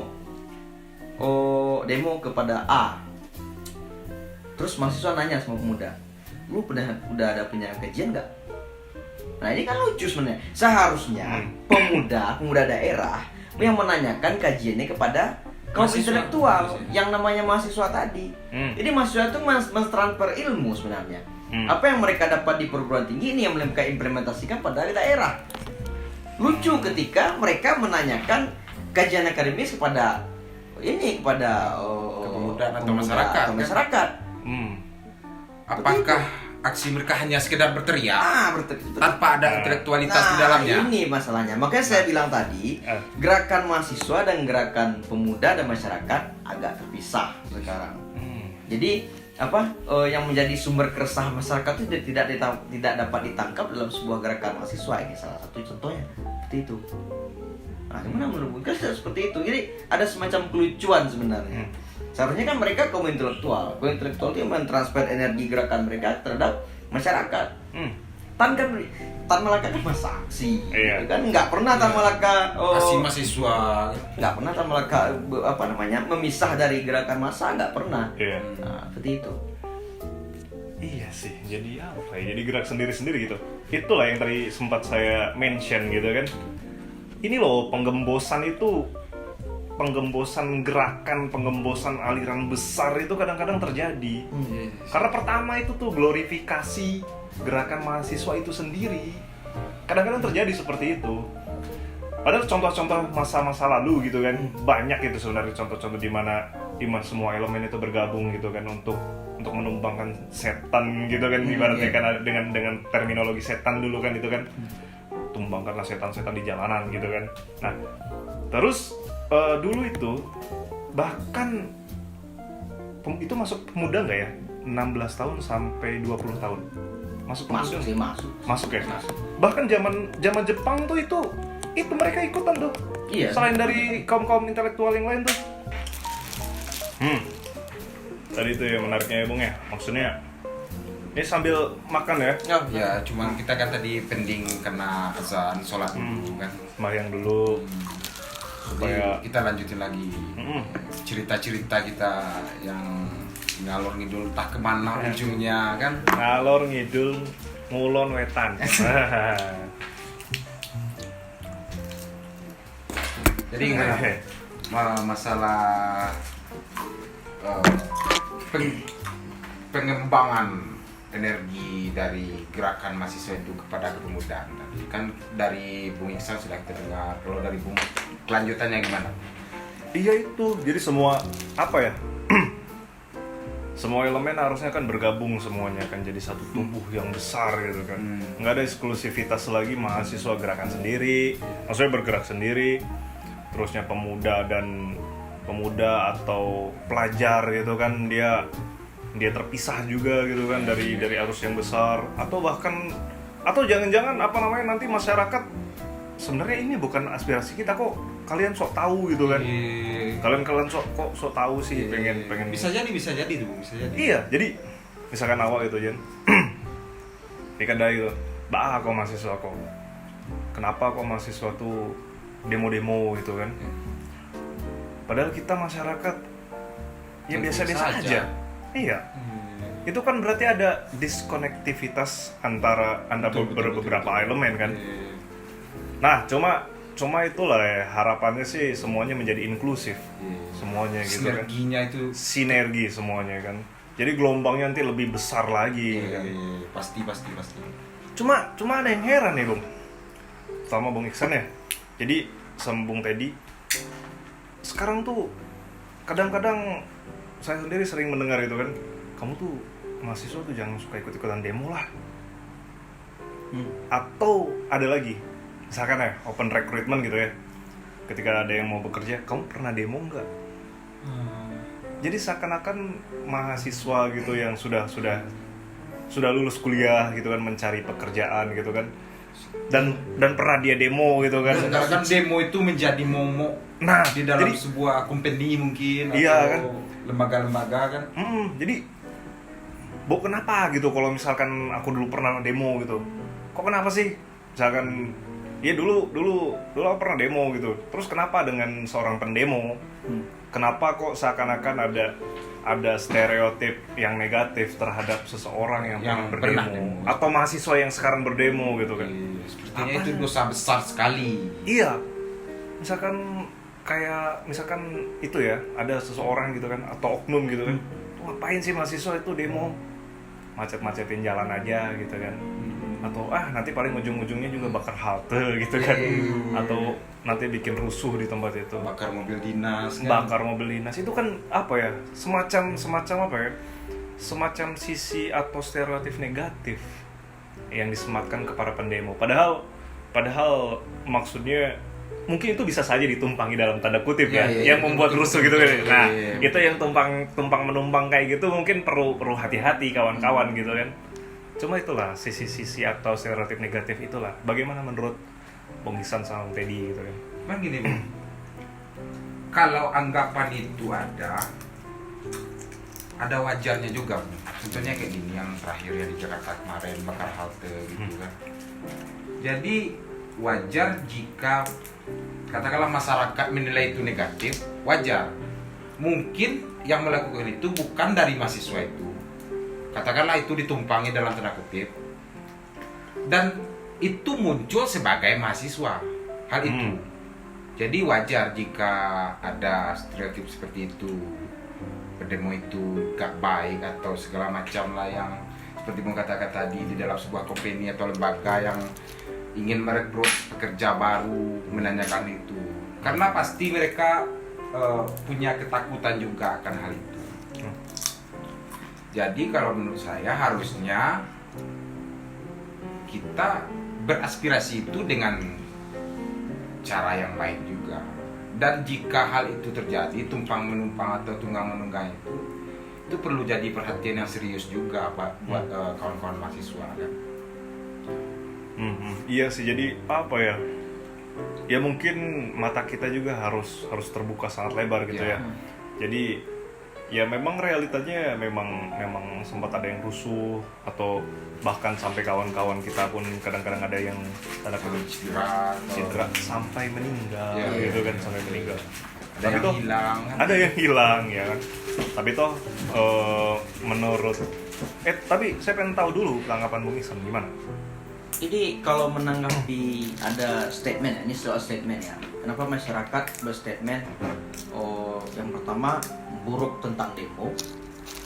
Oh, demo kepada A. Terus mahasiswa nanya sama pemuda, lu udah ada punya kajian nggak? Nah, ini kan lucu sebenarnya. Seharusnya pemuda daerah yang menanyakan kajiannya kepada kaum Mahasiswa. intelektual yang namanya mahasiswa tadi. Hmm. Jadi mahasiswa itu mentransfer ilmu sebenarnya. Apa yang mereka dapat di perguruan tinggi ini yang mereka implementasikan pada daerah. Lucu ketika mereka menanyakan kajian akademis kepada Kepemudaan atau pemuda masyarakat, atau kan? masyarakat. Apakah aksi mereka hanya sekedar berteriak Betul. tanpa ada intelektualitas di dalamnya? Ini masalahnya. Makanya saya bilang tadi, gerakan mahasiswa dan gerakan pemuda dan masyarakat agak terpisah sekarang. Jadi yang menjadi sumber keresahan masyarakat itu tidak dapat ditangkap dalam sebuah gerakan mahasiswa. Ini salah satu contohnya seperti itu. Nah, gimana menurut Kan seperti itu. Jadi ada semacam kelucuan sebenarnya. Seharusnya kan mereka kaum intelektual. Kaum intelektual itu yang mentransfer energi gerakan mereka terhadap masyarakat. Tan Malaka kan masa aksi, Iya. gitu kan nggak pernah Tan Malaka Aksi mahasiswa. nggak pernah Tan Malaka memisah dari gerakan massa, nggak pernah. Iya. Nah, seperti itu. Iya sih, jadi apa ya? Jadi gerak sendiri-sendiri gitu. Itulah yang tadi sempat saya mention gitu kan. Ini loh, penggembosan gerakan, penggembosan aliran besar itu kadang-kadang terjadi. Karena pertama itu tuh glorifikasi gerakan mahasiswa itu sendiri. Kadang-kadang terjadi seperti itu. Padahal contoh-contoh masa-masa lalu gitu kan, banyak itu sebenarnya contoh-contoh di mana semua elemen itu bergabung gitu kan untuk menumbangkan setan gitu kan, ibaratnya kan dengan terminologi setan dulu kan itu kan. Tumbangkanlah setan-setan di jalanan gitu kan. Nah, terus dulu itu bahkan itu masuk pemuda nggak ya? 16 tahun sampai 20 tahun. Masuk Masuk. Masuk ya? Bahkan zaman Jepang tuh itu mereka ikutan tuh. Iya. Selain dari kaum intelektual yang lain tuh. Tadi itu ya menariknya ya Bung ya. Maksudnya ini sambil makan ya. Ya, cuman kita kan tadi pending kena azan sholat dulu kan. Sembahyang dulu. Supaya kita lanjutin lagi Mm-mm. cerita-cerita kita yang ngalor ngidul entah kemana ujungnya kan. Ngalor ngidul ngulon wetan. Jadi masalah eh, pengembangan energi dari gerakan mahasiswa itu kepada kepemudaan. Tadi kan dari Bung Iksan sudah kita dengar. Kalau dari Bung, kelanjutannya gimana? Iya itu, jadi semua apa ya? Semua elemen harusnya kan bergabung semuanya kan jadi satu tubuh yang besar gitu kan. Nggak ada eksklusivitas lagi mahasiswa gerakan sendiri, maksudnya bergerak sendiri. Terusnya pemuda atau pelajar gitu kan dia terpisah juga gitu kan dari arus yang besar, atau jangan-jangan apa namanya nanti masyarakat sebenarnya ini bukan aspirasi kita kok, kalian sok tahu gitu kan. Kalian sok tahu sih, pengen Bisa jadi tuh, bisa jadi. iya. Jadi misalkan awal itu Jen di kedai itu, kok mahasiswa kok kenapa kok mahasiswa tuh demo-demo gitu kan, padahal kita masyarakat ya biasa-biasa aja. Iya. Itu kan berarti ada diskonektivitas antara beberapa elemen kan. Nah, cuma itulah ya, harapannya sih semuanya menjadi inklusif. Semuanya gitu kan. Sinerginya itu Sinergi semuanya kan. Jadi gelombangnya nanti lebih besar lagi kan. pasti. Cuma ada yang heran nih, Bung. Sama Bung Iksan ya. Jadi sama Bung Teddy, sekarang tuh kadang-kadang saya sendiri sering mendengar itu kan, kamu tuh mahasiswa tuh jangan suka ikut-ikutan demo lah. Atau ada lagi, misalkan ya open recruitment gitu ya, ketika ada yang mau bekerja, kamu pernah demo nggak? Jadi seakan-akan mahasiswa gitu yang sudah lulus kuliah gitu kan, mencari pekerjaan gitu kan, dan pernah dia demo gitu kan. Sekarang kan demo itu menjadi momok di dalam sebuah company mungkin, iya, atau kan? lembaga-lembaga kan. Jadi kenapa gitu kalau misalkan aku dulu pernah demo gitu, kok kenapa sih misalkan ya dulu aku pernah demo gitu, terus kenapa dengan seorang pendemo kenapa kok seakan-akan ada stereotip yang negatif terhadap seseorang yang pernah berdemo atau mahasiswa yang sekarang berdemo gitu kan. Sepertinya itu dosa besar sekali. Iya, misalkan itu ya, ada seseorang gitu kan atau oknum gitu kan, ngapain sih mahasiswa itu demo, macet-macetin jalan aja gitu kan, atau nanti paling ujung-ujungnya juga bakar halte gitu kan, atau nanti bikin rusuh di tempat itu, bakar mobil dinas itu kan apa ya, semacam apa ya, semacam sisi atau stereotip negatif yang disematkan kepada pendemo, padahal maksudnya mungkin itu bisa saja ditumpangi dalam tanda kutip yang membuat rusuh gitu kan. Nah, itu yang tumpang menumpang kayak gitu mungkin perlu hati-hati kawan-kawan gitu kan. Cuma itulah sisi-sisi atau stereotip negatif itulah. Bagaimana menurut Bung Iksan sama Bung Teddy gitu kan? Bang gini, Bung. Kalau anggapan itu ada wajarnya juga, Bung. Contohnya kayak gini yang terakhir yang di Jakarta kemarin bakar halte gitu kan. Jadi wajar jika katakanlah masyarakat menilai itu negatif, wajar. Mungkin yang melakukan itu bukan dari mahasiswa itu, katakanlah itu ditumpangi dalam tanda kutip, dan itu muncul sebagai mahasiswa hal itu. Jadi wajar jika ada stereotip seperti itu, pendemo itu gak baik atau segala macam lah yang seperti Bung katakan tadi, di dalam sebuah company atau lembaga yang ingin merekrut pekerja baru menanyakan itu, karena pasti mereka punya ketakutan juga akan hal itu. Jadi kalau menurut saya harusnya kita beraspirasi itu dengan cara yang baik juga, dan jika hal itu terjadi tumpang menumpang atau tunggang menunggang itu perlu jadi perhatian yang serius juga buat kawan-kawan mahasiswa kan. Iya sih, jadi apa ya? Ya mungkin mata kita juga harus terbuka sangat lebar gitu ya. Jadi ya memang realitanya memang sempat ada yang rusuh, atau bahkan sampai kawan-kawan kita pun kadang-kadang ada yang tanda kutip cedera sampai meninggal gitu kan, sampai meninggal. Ada yang hilang ya kan. Tapi toh menurut tapi saya pengen tahu dulu tanggapan Bung Iksan gimana? Ini kalau menanggapi ada statement ya, ini soal statement ya. Kenapa masyarakat berstatement? Oh, yang pertama buruk tentang demo,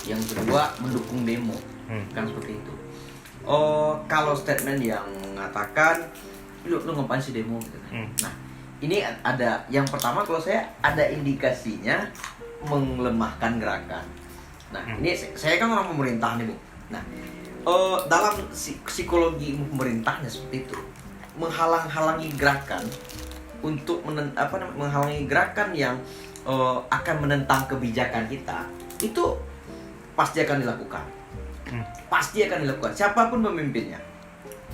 yang kedua mendukung demo, kan seperti itu. Oh, kalau statement yang mengatakan lu ngapain sih demo gitu. Nah, ini ada yang pertama kalau saya ada indikasinya melemahkan gerakan. Nah, ini saya kan orang pemerintah nih, Bu. Nah, dalam psikologi pemerintahnya seperti itu, menghalang-halangi gerakan untuk menghalangi gerakan yang akan menentang kebijakan kita, itu pasti akan dilakukan. Pasti akan dilakukan siapapun pemimpinnya.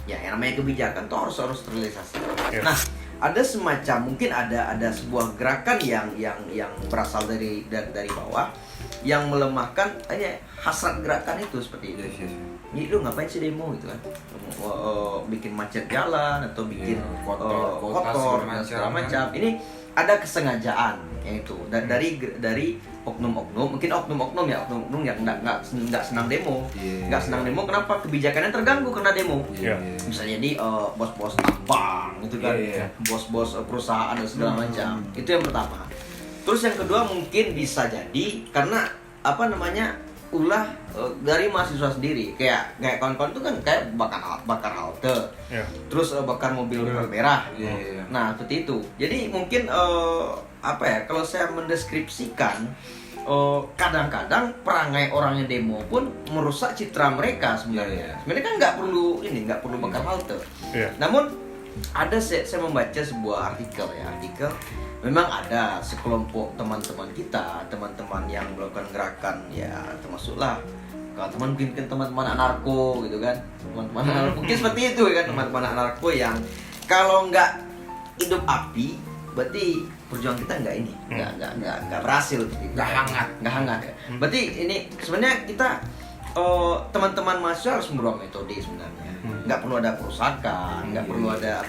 Ya, yang namanya kebijakan itu harus terrealisasi. Yeah. Nah, ada semacam mungkin ada sebuah gerakan yang berasal dari bawah yang melemahkan hasrat gerakan itu seperti itu. Ini lu ngapain sih demo gitu kan? Bikin macet jalan atau bikin kotor dan segala macam. Ini ada kesengajaan yang itu dari oknum-oknum, mungkin oknum-oknum yang nggak senang demo, nggak senang demo. Kenapa? Kebijakannya terganggu karena demo. Misalnya jadi bos-bos tambang gitu kan, bos-bos perusahaan dan segala macam. Itu yang pertama. Terus yang kedua mungkin bisa jadi karena ulah dari mahasiswa sendiri, kayak kawan-kawan itu kan kayak bakar halte, terus bakar mobil merah. Nah seperti itu. Jadi mungkin kalau saya mendeskripsikan, kadang-kadang perangai orang yang demo pun merusak citra mereka sebenarnya. Sebenarnya kan nggak perlu bakar halte. Namun saya membaca sebuah artikel. Memang ada sekelompok teman-teman kita, teman-teman yang melakukan gerakan ya, termasuklah kalau mungkin teman-teman anarko gitu kan, teman-teman anarko mungkin seperti itu kan, teman-teman anarko yang kalau nggak hidup api, berarti perjuangan kita nggak berhasil, nggak hangat ya. Berarti ini sebenarnya kita teman-teman mahasiswa harus membuat metode sebenarnya. Nggak perlu ada perusakan, nggak perlu ada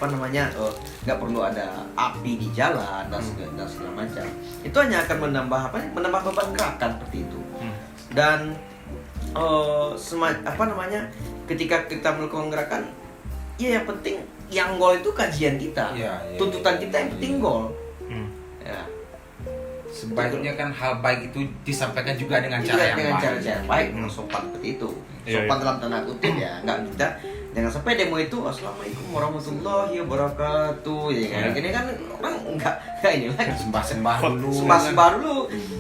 nggak perlu ada api di jalan dan segala macam. Itu hanya akan menambah beban gerakan seperti itu. Dan ketika kita melakukan gerakan, ya yang penting yang gol itu kajian kita, tuntutan kita yang penting gol. Ya. Sebaiknya kan hal baik itu disampaikan juga dengan cara yang baik, sopan seperti itu. Sopan dalam tanda kutip ya, jangan sampai demo itu assalamualaikum warahmatullahi wabarakatuh ya kan. Gini kan orang enggak ini lagi sembah dulu.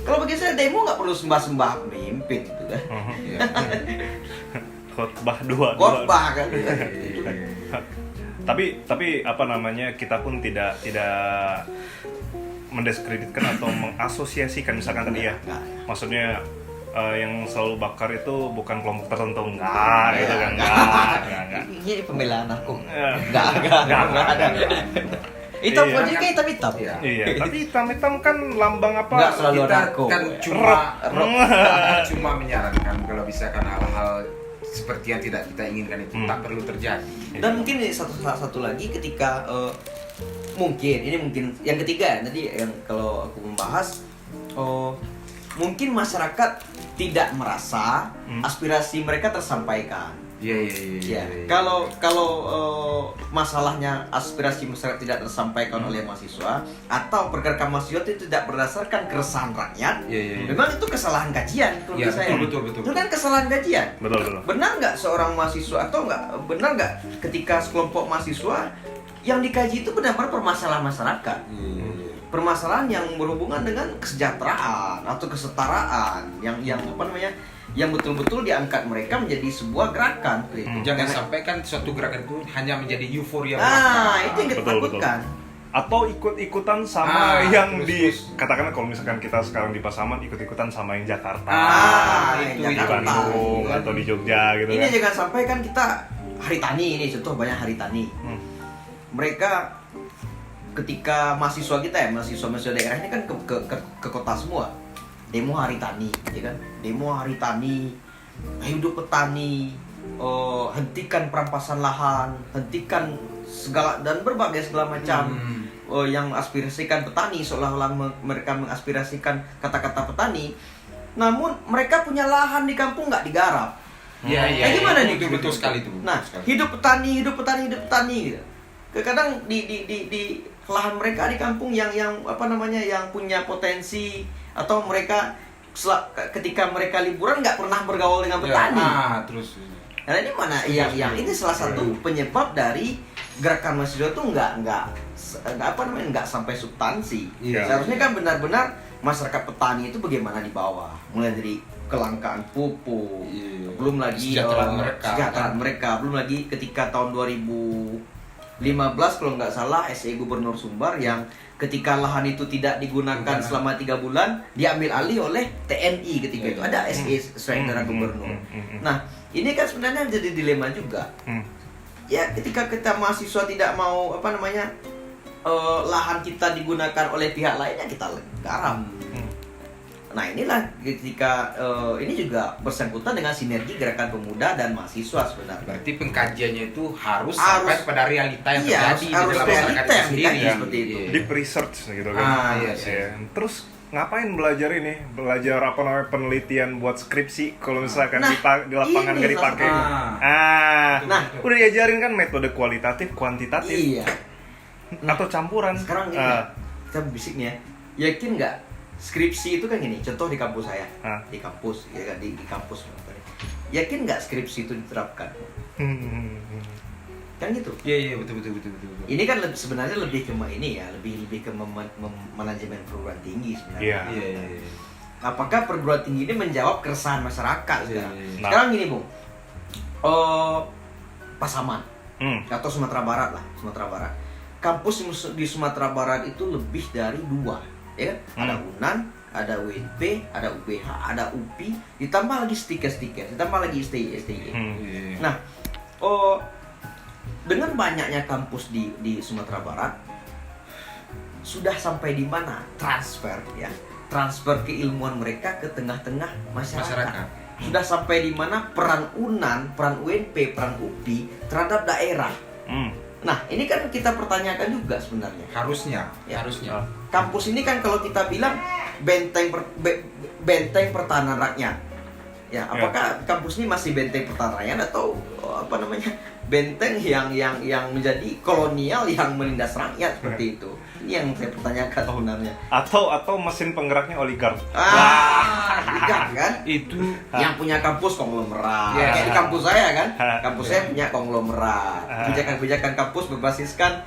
Kalau bagi saya demo enggak perlu sembah pemimpin gitu kan. Khotbah kan. Tapi kita pun tidak mendiskreditkan atau mengasosiasikan misalkan tadi ya. Maksudnya yang selalu bakar itu bukan kelompok tertentu, enggak. Ini pembelaan aku. Enggak ada. Hitam aja hitam. Iya, tapi hitam kan lambang apa? Enggak selalu Kita anarko. kan cuma menyarankan kalau misalkan hal-hal seperti yang tidak kita inginkan itu tak perlu terjadi. Dan mungkin satu lagi ketika mungkin yang ketiga tadi yang kalau aku membahas mungkin masyarakat tidak merasa aspirasi mereka tersampaikan. Iya. Kalau masalahnya aspirasi masyarakat tidak tersampaikan oleh mahasiswa atau pergerakan mahasiswa itu tidak berdasarkan keresahan rakyat, memang itu kesalahan kajian kalau saya. Betul. Itu kan kesalahan kajian. Betul. Benar nggak seorang mahasiswa atau benar nggak ketika sekelompok mahasiswa yang dikaji itu benar-benar permasalahan masyarakat. Permasalahan yang berhubungan dengan kesejahteraan atau kesetaraan yang betul-betul diangkat mereka menjadi sebuah gerakan. Jangan sampai kan suatu gerakan itu hanya menjadi euforia. Itu yang kita takutkan. Atau ikut-ikutan sama katakanlah kalau misalkan kita sekarang di Pasaman ikut-ikutan sama yang Jakarta, itu di Bandung atau di Jogja gitu. Ini jangan sampai kan kita Hari Tani ini contoh banyak Hari Tani. Mereka ketika mahasiswa daerah ini kan ke kota semua. Demo Hari Tani, ya kan? Demo Hari Tani, hidup petani, hentikan perampasan lahan, hentikan berbagai segala macam yang aspirasikan petani, seolah-olah mereka mengaspirasikan kata-kata petani. Namun mereka punya lahan di kampung nggak digarap. Iya, iya. Nah, gimana nih? Betul sekali itu. Nah, hidup petani gitu. Kadang di lahan mereka di kampung yang apa namanya yang punya potensi, atau mereka ketika mereka liburan nggak pernah bergaul dengan petani. Terus. Karena ini mana yang ini salah satu penyebab dari gerakan mahasiswa itu nggak sampai substansi. Iya. Seharusnya kan benar-benar masyarakat petani itu bagaimana di bawah, mulai dari kelangkaan pupuk, Iya. belum lagi Kesejahteraan mereka, belum lagi ketika tahun 2015 kalau nggak salah SE Gubernur Sumbar yang ketika lahan itu tidak digunakan selama 3 bulan diambil alih oleh TNI ketika itu ada SE Saudara Gubernur. Nah ini kan sebenarnya jadi dilema juga. Ya ketika kita mahasiswa tidak mau apa namanya lahan kita digunakan oleh pihak lainnya kita garap. Nah inilah ketika ini juga bersangkutan dengan sinergi gerakan pemuda dan mahasiswa sebenarnya. Berarti pengkajiannya itu harus sampai pada realita yang terjadi di harus dalam realita masyarakat itu yang sendiri. dikaji seperti itu. Deep research gitu kan. Iya. Terus ngapain belajar ini? Belajar apa namanya penelitian buat skripsi kalau misalkan Nah, di lapangan ini nggak dipakai. Nah, udah diajarin kan metode kualitatif, kuantitatif, Iya. atau campuran. Sekarang gini, kita bisik nih ya. Yakin nggak skripsi itu kan gini? Contoh di kampus saya, di kampus, ya kan di kampus. Yakin nggak skripsi itu diterapkan? Kan gitu. Iya, betul. Ini kan sebenarnya lebih ke ini ya, lebih ke manajemen perguruan tinggi sebenarnya. Iya. Apakah perguruan tinggi ini menjawab keresahan masyarakat sekarang? Iya. Sekarang gini, Bung. Pasaman atau Sumatera Barat lah, Sumatera Barat. Kampus di Sumatera Barat itu lebih dari 2, ya kan? Ada UNAN, ada UNP, ada UPH, ada UPI, ditambah lagi stiker-stiker, ditambah lagi STI. Nah, dengan banyaknya kampus di Sumatera Barat, sudah sampai di mana transfer keilmuan mereka ke tengah-tengah masyarakat. Sudah sampai di mana peran UNAN, peran UNP, peran UPI terhadap daerah. Nah, ini kan kita pertanyakan juga sebenarnya. Harusnya. Kampus ini kan kalau kita bilang benteng pertahanan rakyat. Ya, apakah kampus ini masih benteng pertahanan rakyat atau apa namanya? Benteng yang menjadi kolonial yang menindas rakyat seperti itu. Ini yang saya pertanyakan sebenarnya. Atau mesin penggeraknya oligark. Oligark kan? Itu Yang punya kampus konglomerat. Ya. Kayak di kampus saya kan, kampus saya punya konglomerat. Kebijakan-kebijakan kampus berbasiskan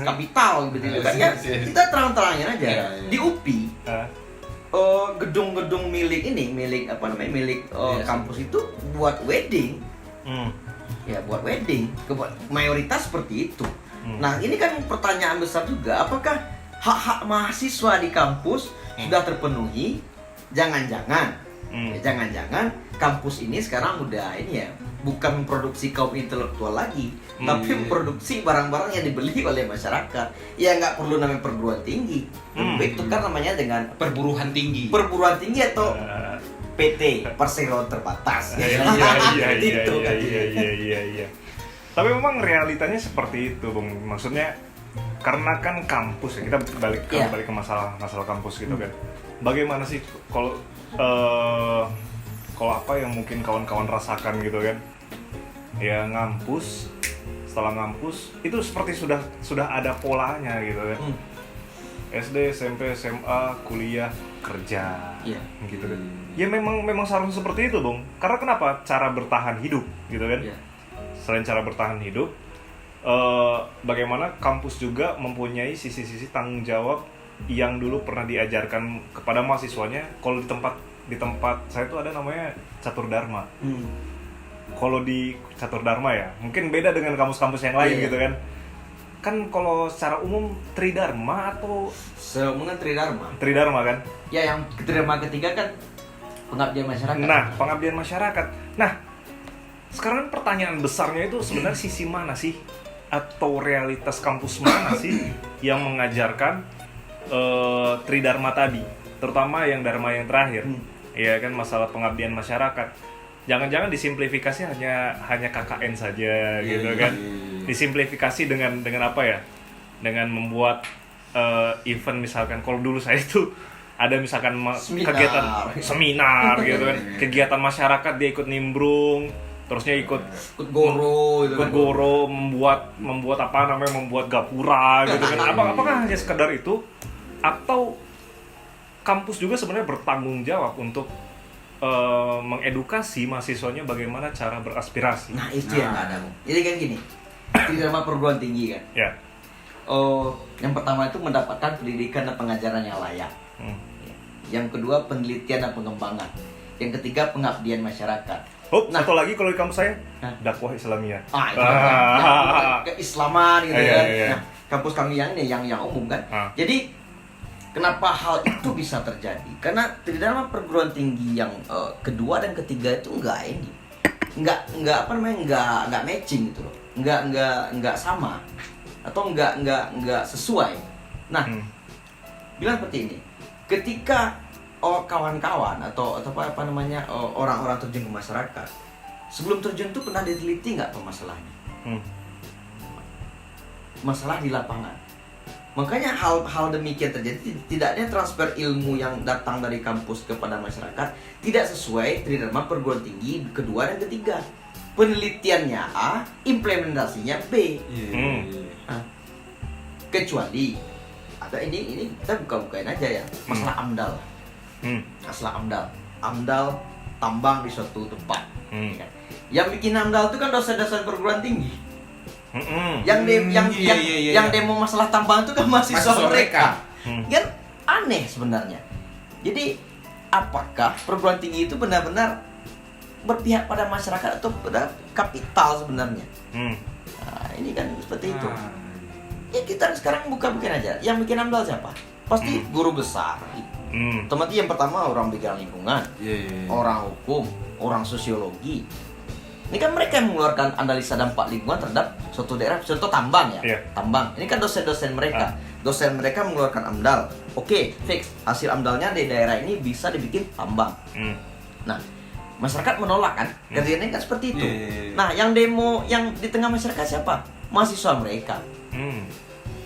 kapital gitu. Ya, kita terang-terangin aja. Ya. Di UPI gedung-gedung milik kampus itu buat wedding. Ya, buat wedding. Mayoritas seperti itu. Nah, ini kan pertanyaan besar juga, apakah hak-hak mahasiswa di kampus sudah terpenuhi? Jangan-jangan kampus ini sekarang udah ini ya, bukan memproduksi kaum intelektual lagi, tapi memproduksi barang-barang yang dibeli oleh masyarakat. Ya nggak perlu namanya perguruan tinggi, itu kan namanya dengan perburuan tinggi atau PT perseroan terbatas. Iya. Tapi memang realitanya seperti itu, Bung. Maksudnya karena kan kampus ya, kita balik ke masalah kampus gitu kan. Bagaimana sih kalau apa yang mungkin kawan-kawan rasakan gitu kan? Ya ngampus, setelah ngampus itu seperti sudah ada polanya gitu kan. SD, SMP, SMA, kuliah, kerja, gitu kan. Ya memang seharusnya seperti itu, Bung. Karena kenapa? Cara bertahan hidup, gitu kan. Selain cara bertahan hidup, bagaimana kampus juga mempunyai sisi-sisi tanggung jawab yang dulu pernah diajarkan kepada mahasiswanya. Kalau di tempat saya tuh ada namanya Catur Dharma. Kalau di Catur Dharma ya, mungkin beda dengan kampus-kampus yang lain gitu kan. Kan kalau secara umum Tridharma atau Seumumnya Tridharma. Tridharma kan? Ya, yang Tridharma ketiga kan pengabdian masyarakat. Nah, pengabdian masyarakat. Nah, sekarang pertanyaan besarnya itu sebenarnya sisi mana sih? Atau realitas kampus mana sih yang mengajarkan Tridharma tadi? Terutama yang Dharma yang terakhir. Ya kan, masalah pengabdian masyarakat. Jangan-jangan disimplifikasi hanya KKN saja gitu kan. Disimplifikasi dengan apa ya? Dengan membuat event misalkan. Kalau dulu saya itu ada misalkan Seminar. kegiatan seminar gitu kan, kegiatan masyarakat dia ikut nimbrung, terusnya ikut goro gitu ikut kan. goro, membuat apa namanya, membuat gapura gitu kan. Apakah hanya sekedar itu atau kampus juga sebenarnya bertanggung jawab untuk mengedukasi mahasiswanya bagaimana cara beraspirasi? Nah itu yang nggak ada. Jadi kan gini, di dalam perguruan tinggi kan, Ya. yang pertama itu mendapatkan pendidikan dan pengajaran yang layak. Yang kedua penelitian dan pengembangan. Yang ketiga pengabdian masyarakat. Oh, Nah. satu lagi kalau di kampus saya, Hah? dakwah Islamiyah. Itu kan keislaman gitu Iya, kan. iya. Nah, kampus kami yang ini yang umum kan. Ah. Jadi kenapa hal itu bisa terjadi? Karena di dalam perguruan tinggi yang kedua dan ketiga itu enggak matching gitu loh. Enggak sama atau enggak sesuai. Nah, bilang seperti ini. Ketika kawan-kawan atau apa namanya orang-orang terjun ke masyarakat, sebelum terjun itu pernah diteliti nggak masalahnya? Masalah di lapangan. Makanya hal demikian terjadi, tidak ada transfer ilmu yang datang dari kampus kepada masyarakat tidak sesuai tridharma perguruan tinggi kedua dan ketiga. Penelitiannya A, implementasinya B. Nah, kecuali ada ini kita buka-bukain aja ya, masalah AMDAL. Masalah AMDAL tambang di suatu tempat. Ya kan? Yang bikin AMDAL itu kan dosen-dosen perguruan tinggi. Yang demo masalah tambang itu kan mahasiswa mereka. Kan aneh sebenarnya. Jadi apakah perguruan tinggi itu benar-benar berpihak pada masyarakat atau pada kapital sebenarnya? Nah, ini kan seperti itu. Ya kita sekarang buka-bukain aja. Yang bikin AMDAL siapa? Pasti guru besar. Otomatis yang pertama orang bidang lingkungan, orang hukum, orang sosiologi. Ini kan mereka yang mengeluarkan analisa dampak lingkungan terhadap suatu daerah, contoh tambang ya. Tambang. Ini kan dosen-dosen mereka. Dosen mereka mengeluarkan AMDAL. Oke, fix. Hasil AMDALnya di daerah ini bisa dibikin tambang. Nah, masyarakat menolak kan? Kerjanya kan seperti itu. Nah, yang demo yang di tengah masyarakat siapa? Mahasiswa mereka.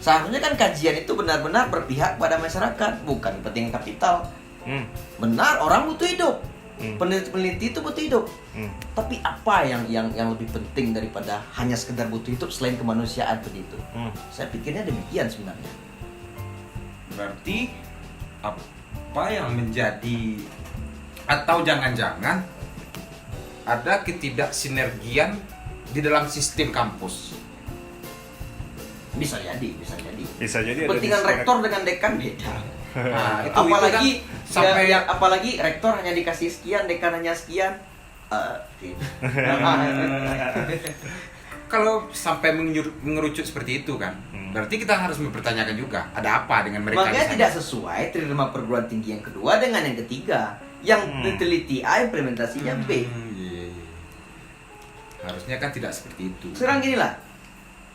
Seharusnya kan kajian itu benar-benar berpihak pada masyarakat, bukan kepentingan kapital. Benar, orang butuh hidup. Peneliti itu butuh hidup. Tapi apa yang lebih penting daripada hanya sekedar butuh hidup selain kemanusiaan begitu? Saya pikirnya demikian sebenarnya. Berarti apa yang menjadi atau jangan-jangan ada ketidaksinergian di dalam sistem kampus? Bisa jadi. Bisa jadi ada Kepentingan disconnect. rektor dengan dekan beda. Nah, itu apalagi kan sampai apalagi rektor hanya dikasih sekian, dekan hanya sekian. Gitu. kalau sampai mengerucut seperti itu kan, berarti kita harus mempertanyakan juga ada apa dengan mereka. Makanya di sana. tidak sesuai tridharma perguruan tinggi yang kedua dengan yang ketiga. Yang diteliti A, implementasinya B. Iya. Harusnya kan tidak seperti itu. Sekarang gini lah,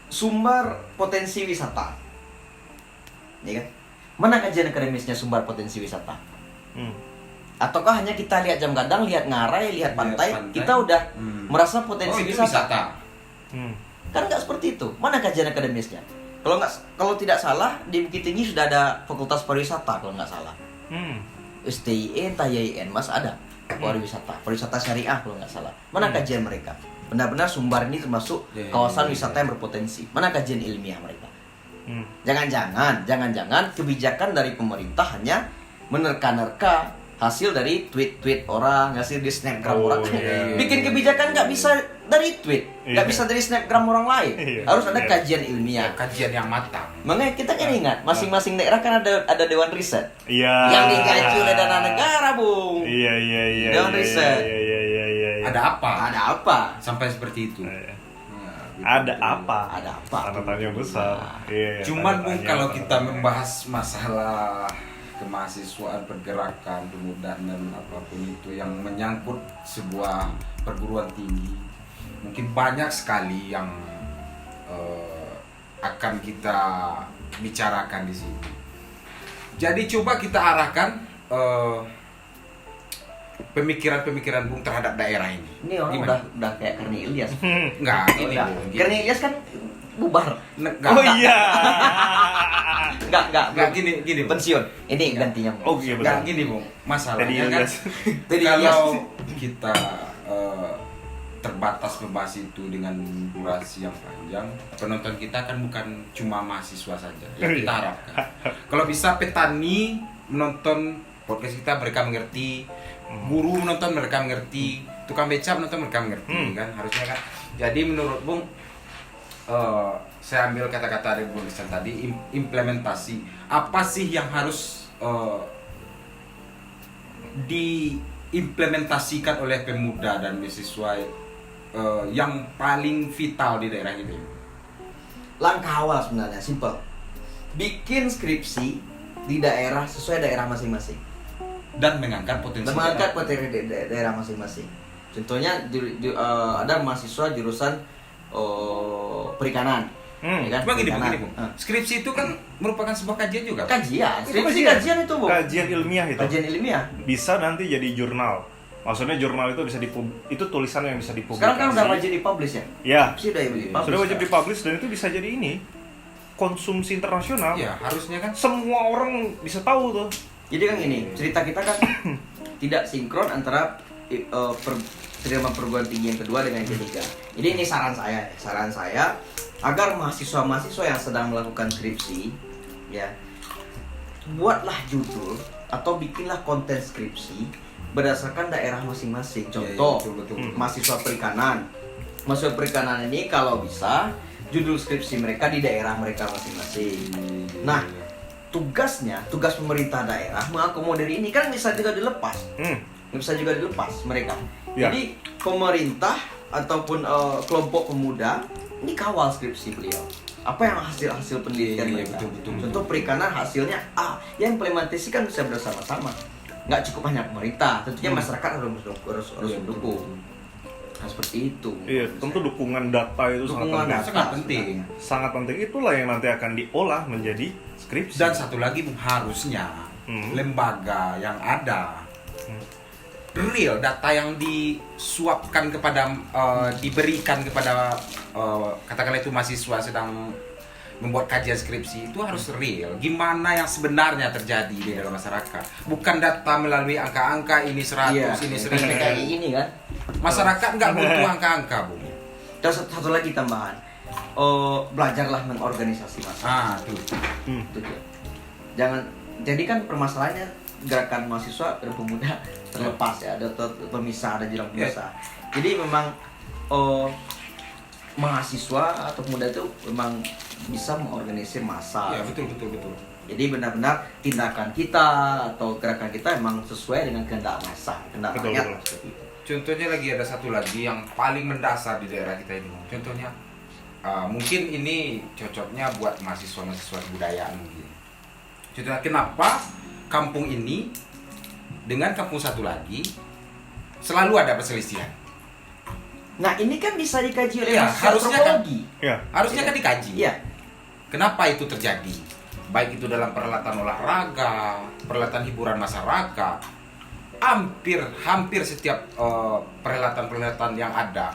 sumber potensi wisata, ya kan? Mana kajian akademisnya sumber potensi wisata? Ataukah hanya kita lihat jam gadang, lihat ngarai, lihat pantai, kita udah merasa potensi itu wisata? Kan nggak seperti itu. Mana kajian akademisnya? Kalau tidak salah di Bukit Tinggi sudah ada fakultas pariwisata kalau nggak salah. STIN, TAIN, Mas ada pariwisata syariah kalau nggak salah. Mana kajian mereka? Benar-benar Sumbar ini termasuk kawasan wisata yang berpotensi. Mana kajian ilmiah mereka? Jangan-jangan kebijakan dari pemerintah hanya menerka-nerka hasil dari tweet-tweet orang, hasil di snapgram orang. Bikin kebijakan nggak bisa dari tweet, nggak bisa dari snapgram orang lain. Harus ada kajian ilmiah, kajian yang matang. Makanya kita kan ingat, masing-masing daerah kan ada dewan riset. Iya. Yang digaji oleh dana negara, Bung. Iya. Dewan riset. Iya. Ada apa? Ada apa? Sampai seperti itu. Ada apa? Ada apa? Tanda tanya besar. Iya. Cuman tanda Bung, tanya, kalau tanda kita tanya. membahas masalah kemahasiswaan, pergerakan, pemudahan dan apapun itu yang menyangkut sebuah perguruan tinggi, mungkin banyak sekali yang akan kita bicarakan di sini. Jadi coba kita arahkan pemikiran-pemikiran Bung terhadap daerah ini. Ini orang Gimana? udah kayak Karni Ilyas. Enggak, ini Udah. Bung. Karni Ilyas kan bubar. Enggak. Oh iya. Enggak. gini Bung. Pensiun. Ini gantinya. Oh iya Nggak betul. gini Bung, Teddy masalahnya kan Ilyas. Teddy kalau kita terbatas membahas itu dengan durasi yang panjang, penonton kita kan bukan cuma mahasiswa saja yang kita harapkan. Kalau bisa petani menonton podcast kita, mereka mengerti, guru menonton mereka mengerti, tukang beca menonton mereka mengerti, kan harusnya kan. Jadi menurut Bung, saya ambil kata-kata dari Bung Rizal tadi, implementasi apa sih yang harus diimplementasikan oleh pemuda dan mahasiswa yang paling vital di daerah ini? Langkah awal sebenarnya simple. Bikin skripsi di daerah sesuai daerah masing-masing. Dan mengangkat potensi. Dan mengangkat potensi daerah masing-masing. Contohnya ada mahasiswa jurusan perikanan. Ya kan? Cuma gini Bung, Perikanan. skripsi itu kan merupakan sebuah kajian juga. Kajian, Itu skripsi kajian itu, Bu. Kajian ilmiah itu. Kajian ilmiah. Bisa nanti jadi jurnal. Maksudnya jurnal itu bisa itu tulisan yang bisa dipublikasi. Sekarang kan udah wajib dipublish ya? Ya, Sudah ya dipublish. sudah wajib kan? dipublish dan itu bisa jadi ini konsumsi internasional. Iya, harusnya kan. Semua orang bisa tahu tuh. Jadi kan ini, cerita kita kan tidak sinkron antara penerimaan perguruan tinggi yang kedua dengan yang ketiga. Jadi ini saran saya agar mahasiswa-mahasiswa yang sedang melakukan skripsi, ya, buatlah judul atau bikinlah konten skripsi berdasarkan daerah masing-masing. Contoh, Iya, betul. mahasiswa perikanan. Mahasiswa perikanan ini kalau bisa judul skripsi mereka di daerah mereka masing-masing. Nah, tugas pemerintah daerah mengakomodir ini kan bisa juga dilepas. Bisa juga dilepas mereka. Ya. Jadi pemerintah ataupun kelompok pemuda ini kawal skripsi beliau. Apa yang hasil penelitian Iya, mereka? betul. Contoh perikanan hasilnya A, yang implementasikan bisa bersama-sama. Nggak cukup hanya pemerintah, tentunya masyarakat harus mendukung. Nah, seperti itu. Iya, tentu dukungan data itu Dukungan sangat penting. data. Sangat penting. Sangat penting, itulah yang nanti akan diolah menjadi skripsi. Dan satu lagi Bung, harusnya lembaga yang ada real data yang disuapkan kepada diberikan kepada katakanlah itu mahasiswa sedang membuat kajian skripsi itu harus real. Gimana yang sebenarnya terjadi di dalam masyarakat? Bukan data melalui angka-angka ini 100, ini 1000. kayak ini kan. Masyarakat nggak butuh angka-angka, Bung. Dan satu lagi tambahan, belajarlah mengorganisasi massa. Tuh. Itu dia. Jangan, jadi kan permasalahannya gerakan mahasiswa dan pemuda terlepas ya, ada pemisah, ada jurang pemisah. Jadi memang mahasiswa atau pemuda itu memang bisa mengorganisir massa. Ya, betul. Jadi benar-benar tindakan kita atau gerakan kita memang sesuai dengan kehendak massa, kehendak Betul, rakyat. betul. Seperti itu. Contohnya lagi ada satu lagi yang paling mendasar di daerah kita ini. Contohnya mungkin ini cocoknya buat mahasiswa-mahasiswa kebudayaan mungkin. Contohnya kenapa kampung ini dengan kampung satu lagi selalu ada perselisihan. Nah ini kan bisa dikaji oleh Iya, mahasiswa harusnya kan. antropologi. Ya, Harusnya kan dikaji. Iya. Kenapa itu terjadi? Baik itu dalam peralatan olahraga, peralatan hiburan masyarakat, hampir setiap perhelatan-perhelatan yang ada,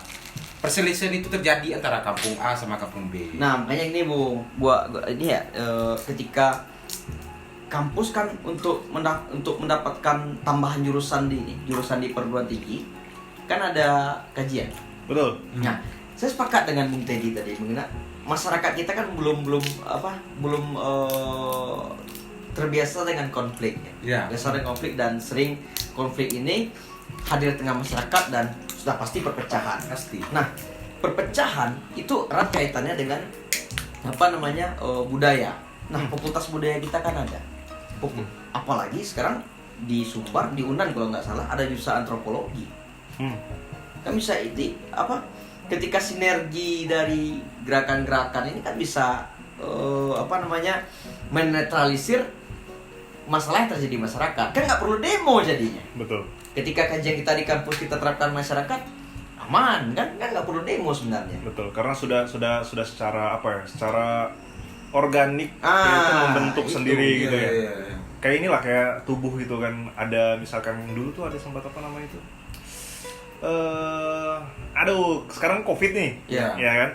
perselisihan itu terjadi antara kampung A sama kampung B. Nah makanya ini buat ini ya, ketika kampus kan untuk mendapatkan tambahan jurusan di perguruan tinggi kan ada kajian. betul. Nah, saya sepakat dengan Bung Teddy tadi mengenai masyarakat kita kan belum terbiasa dengan konflik. Ya. Biasa dengan konflik dan sering konflik ini hadir di tengah masyarakat dan sudah pasti perpecahan. Pasti. Nah, perpecahan itu erat kaitannya dengan budaya. Nah, fakultas budaya kita kan ada. Apalagi sekarang di Sumbar, di Unan kalau nggak salah ada jurusan antropologi. Kan bisa ketika sinergi dari gerakan-gerakan ini kan bisa menetralisir masalah yang terjadi di masyarakat. Kan nggak perlu demo jadinya. Betul. Ketika kajian kita di kampus kita terapkan masyarakat aman kan nggak perlu demo sebenarnya. Betul, karena sudah secara secara organik itu membentuk itu, sendiri Iya, gitu ya. iya. Kayak inilah kayak tubuh gitu kan, ada misalkan dulu tuh ada sempat apa namanya itu? Sekarang COVID nih, Iya. ya kan?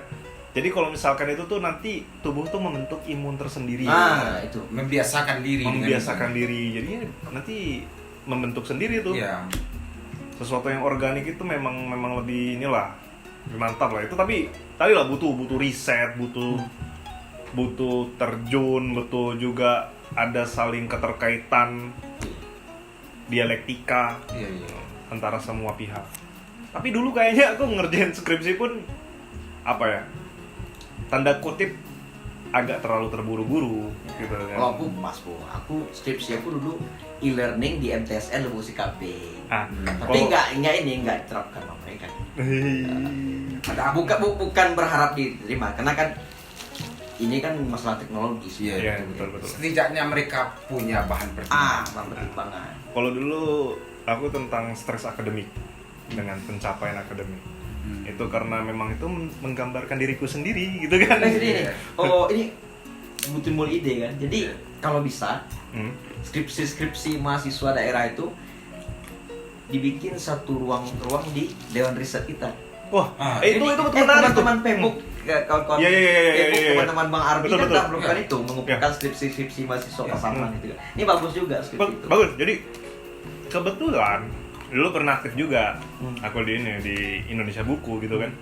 Jadi kalau misalkan itu tuh nanti tubuh tuh membentuk imun tersendiri. Itu Membiasakan diri. Membiasakan diri. Jadinya nanti membentuk sendiri tuh. Iya. Sesuatu yang organik itu memang lebih inilah, lebih mantap lah itu. Tapi tadi lah butuh riset, butuh terjun, butuh juga ada saling keterkaitan, dialektika Iya. antara semua pihak. Tapi dulu kayaknya aku ngerjain skripsi pun apa ya, tanda kutip agak terlalu terburu-buru gitu kan. Kalau aku pas aku skripsi aku dulu e-learning di MTSN Lubuk Sikaping. Tapi nggak diterapkan sama mereka. Ada bukan berharap diterima karena kan ini kan masalah teknologi sih. Iya, betul. Setidaknya mereka punya bahan pertimbangan. Kalau dulu aku tentang stres akademik dengan pencapaian akademik. Itu karena memang itu menggambarkan diriku sendiri gitu kan. Nah, ini timbul ide kan. Jadi kalau bisa skripsi mahasiswa daerah itu dibikin satu ruang di dewan riset kita. Wah, itu betul menarik tuh. Teman-teman Pemuk, kawan-kawan teman-teman Bang Arbi kan betul. tak melakukan itu, mengumpulkan skripsi mahasiswa pasaman itu kan. Ini bagus juga skripsi itu. Bagus. Jadi kebetulan dulu pernah aktif juga aku di Indonesia Buku gitu kan.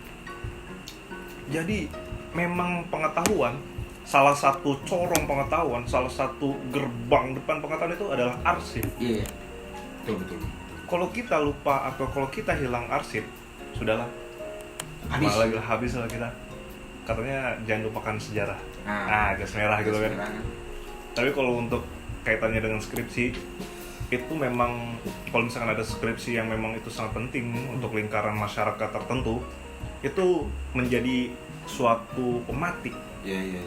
Jadi memang pengetahuan, salah satu corong pengetahuan, salah satu gerbang depan pengetahuan itu adalah arsip. Iya. Betul. Kalau kita lupa atau kalau kita hilang arsip, sudahlah. Habis lah kita. Katanya jangan lupakan sejarah. Gas merah gitu kan. Tapi kalau untuk kaitannya dengan skripsi, itu memang kalau misalkan ada skripsi yang memang itu sangat penting untuk lingkaran masyarakat tertentu, itu menjadi suatu pematik. Iya.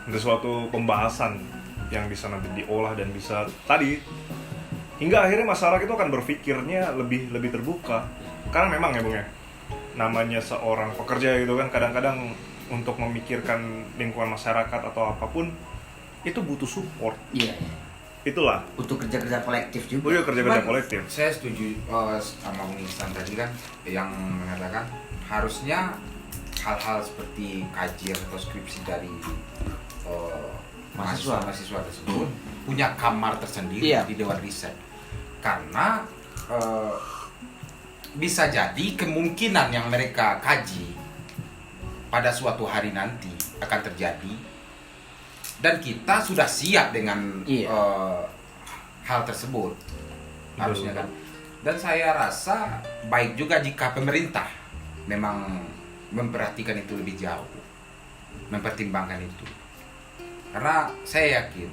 Ada suatu pembahasan yang bisa nanti diolah dan bisa tadi hingga akhirnya masyarakat itu akan berpikirnya lebih terbuka. Karena memang ya Bung ya, namanya seorang pekerja gitu kan, kadang-kadang untuk memikirkan lingkungan masyarakat atau apapun itu butuh support. Iya. Itulah Untuk kerja-kerja kolektif juga. kerja-kerja kolektif. Saya setuju sama Bung Ihsan tadi kan yang mengatakan harusnya hal-hal seperti kajian atau skripsi dari mahasiswa tersebut punya kamar tersendiri di Dewan Riset. Karena bisa jadi kemungkinan yang mereka kaji pada suatu hari nanti akan terjadi dan kita sudah siap dengan hal tersebut harusnya kan. Dan saya rasa baik juga jika pemerintah memang memperhatikan itu lebih jauh, mempertimbangkan itu, karena saya yakin.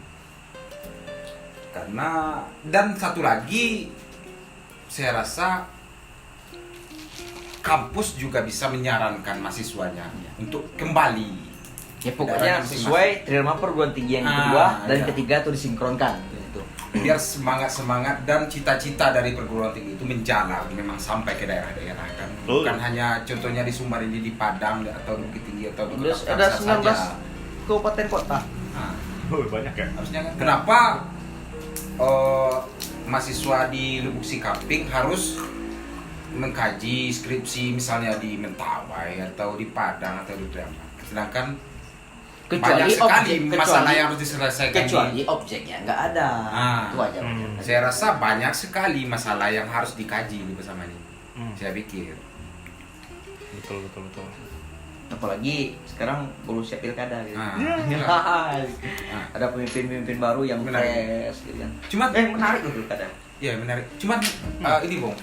Dan satu lagi saya rasa kampus juga bisa menyarankan mahasiswanya untuk kembali. Ya pokoknya sesuai trirema perguruan tinggi yang kedua dan ketiga itu disinkronkan gitu. Biar semangat dan cita-cita dari perguruan tinggi itu menjalar memang sampai ke daerah-daerah kan. Bukan hanya contohnya di Sumbar ini, di Padang atau Bukit Tinggi atau di Kota ada Kasar 19 saja. kabupaten kota. Banyak ya. Harusnya kenapa mahasiswa di Lubuk Sikaping harus mengkaji skripsi misalnya di Mentawai atau di Padang atau di Priangan, sedangkan banyak sekali masalah yang harus diselesaikan kecuali objeknya nggak ada. Itu aja. Saya rasa banyak sekali masalah yang harus dikaji bersama ini. Saya pikir Betul. Apalagi sekarang belum siap pilkada gitu. Ada pemimpin baru yang fresh gitu kan. Cuman menarik loh pilkada. Ya menarik. Cuman ini Bung,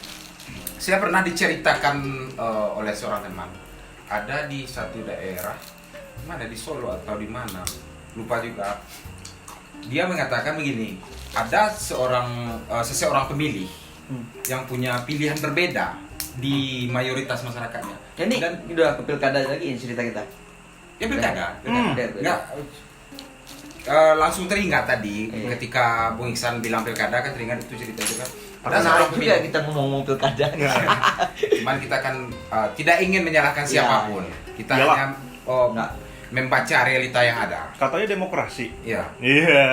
saya pernah diceritakan oleh seorang teman, ada di satu daerah, mana di Solo atau di mana, lupa juga. Dia mengatakan begini, ada seseorang pemilih yang punya pilihan berbeda di mayoritas masyarakatnya. Ini Dan udah ke pilkada lagi cerita kita. ya pilkada. Nggak, Langsung teringat tadi ketika Bung Ihsan bilang pilkada kan teringat itu cerita itu kan. Ada menarik seorang juga pemilih. kita ngomong pilkada. Cuman kita kan tidak ingin menyalahkan siapapun. Kita Iyalah. hanya membaca realita yang ada. Katanya demokrasi. Iya. Iya.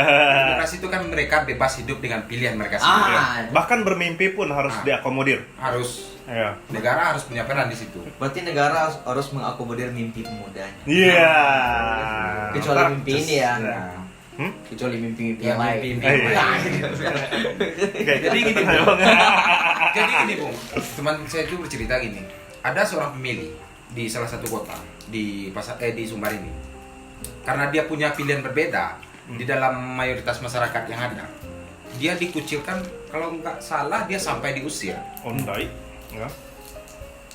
Demokrasi itu kan mereka bebas hidup dengan pilihan mereka sendiri. Bahkan bermimpi pun harus diakomodir. Harus Iya. negara harus punya peran di situ. Berarti negara harus mengakomodir mimpi pemudanya. Iya. Kecuali mimpi ini ya. Nah, Kecuali mimpi-mimpi Ya, yang lain. mimpi-mimpi yang Nah, lain. gitu. Jadi gini, Bung. Teman saya itu bercerita gini. Ada seorang pemilih di salah satu kota di di Sumbar ini. Karena dia punya pilihan berbeda di dalam mayoritas masyarakat yang ada. Dia dikucilkan, kalau nggak salah dia sampai diusir. Ondai. Ya.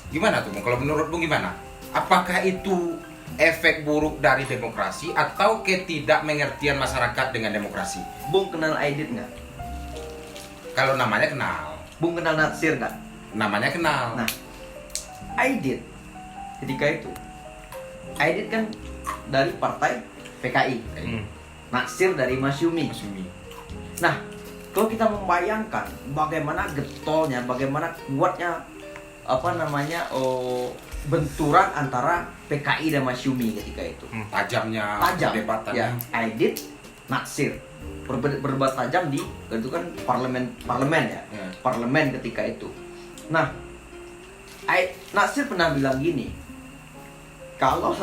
Gimana tuh, Bung? Kalau menurut Bung gimana? Apakah itu efek buruk dari demokrasi atau ketidakmengertian masyarakat dengan demokrasi? Bung kenal Aidit nggak? Kalau namanya kenal, Bung kenal Natsir nggak? namanya kenal. Nah, Aidit ketika itu, Aidit kan dari partai PKI, Natsir dari Masyumi. Nah, kalau kita membayangkan bagaimana getolnya, bagaimana kuatnya benturan antara PKI dan Masyumi ketika itu. Tajamnya Tajam. perdebatannya. Ya, Aidit, Natsir berdebat tajam di itu kan parlemen ya. Ya. Parlemen ketika itu. Nah, Natsir pernah bilang gini, kalau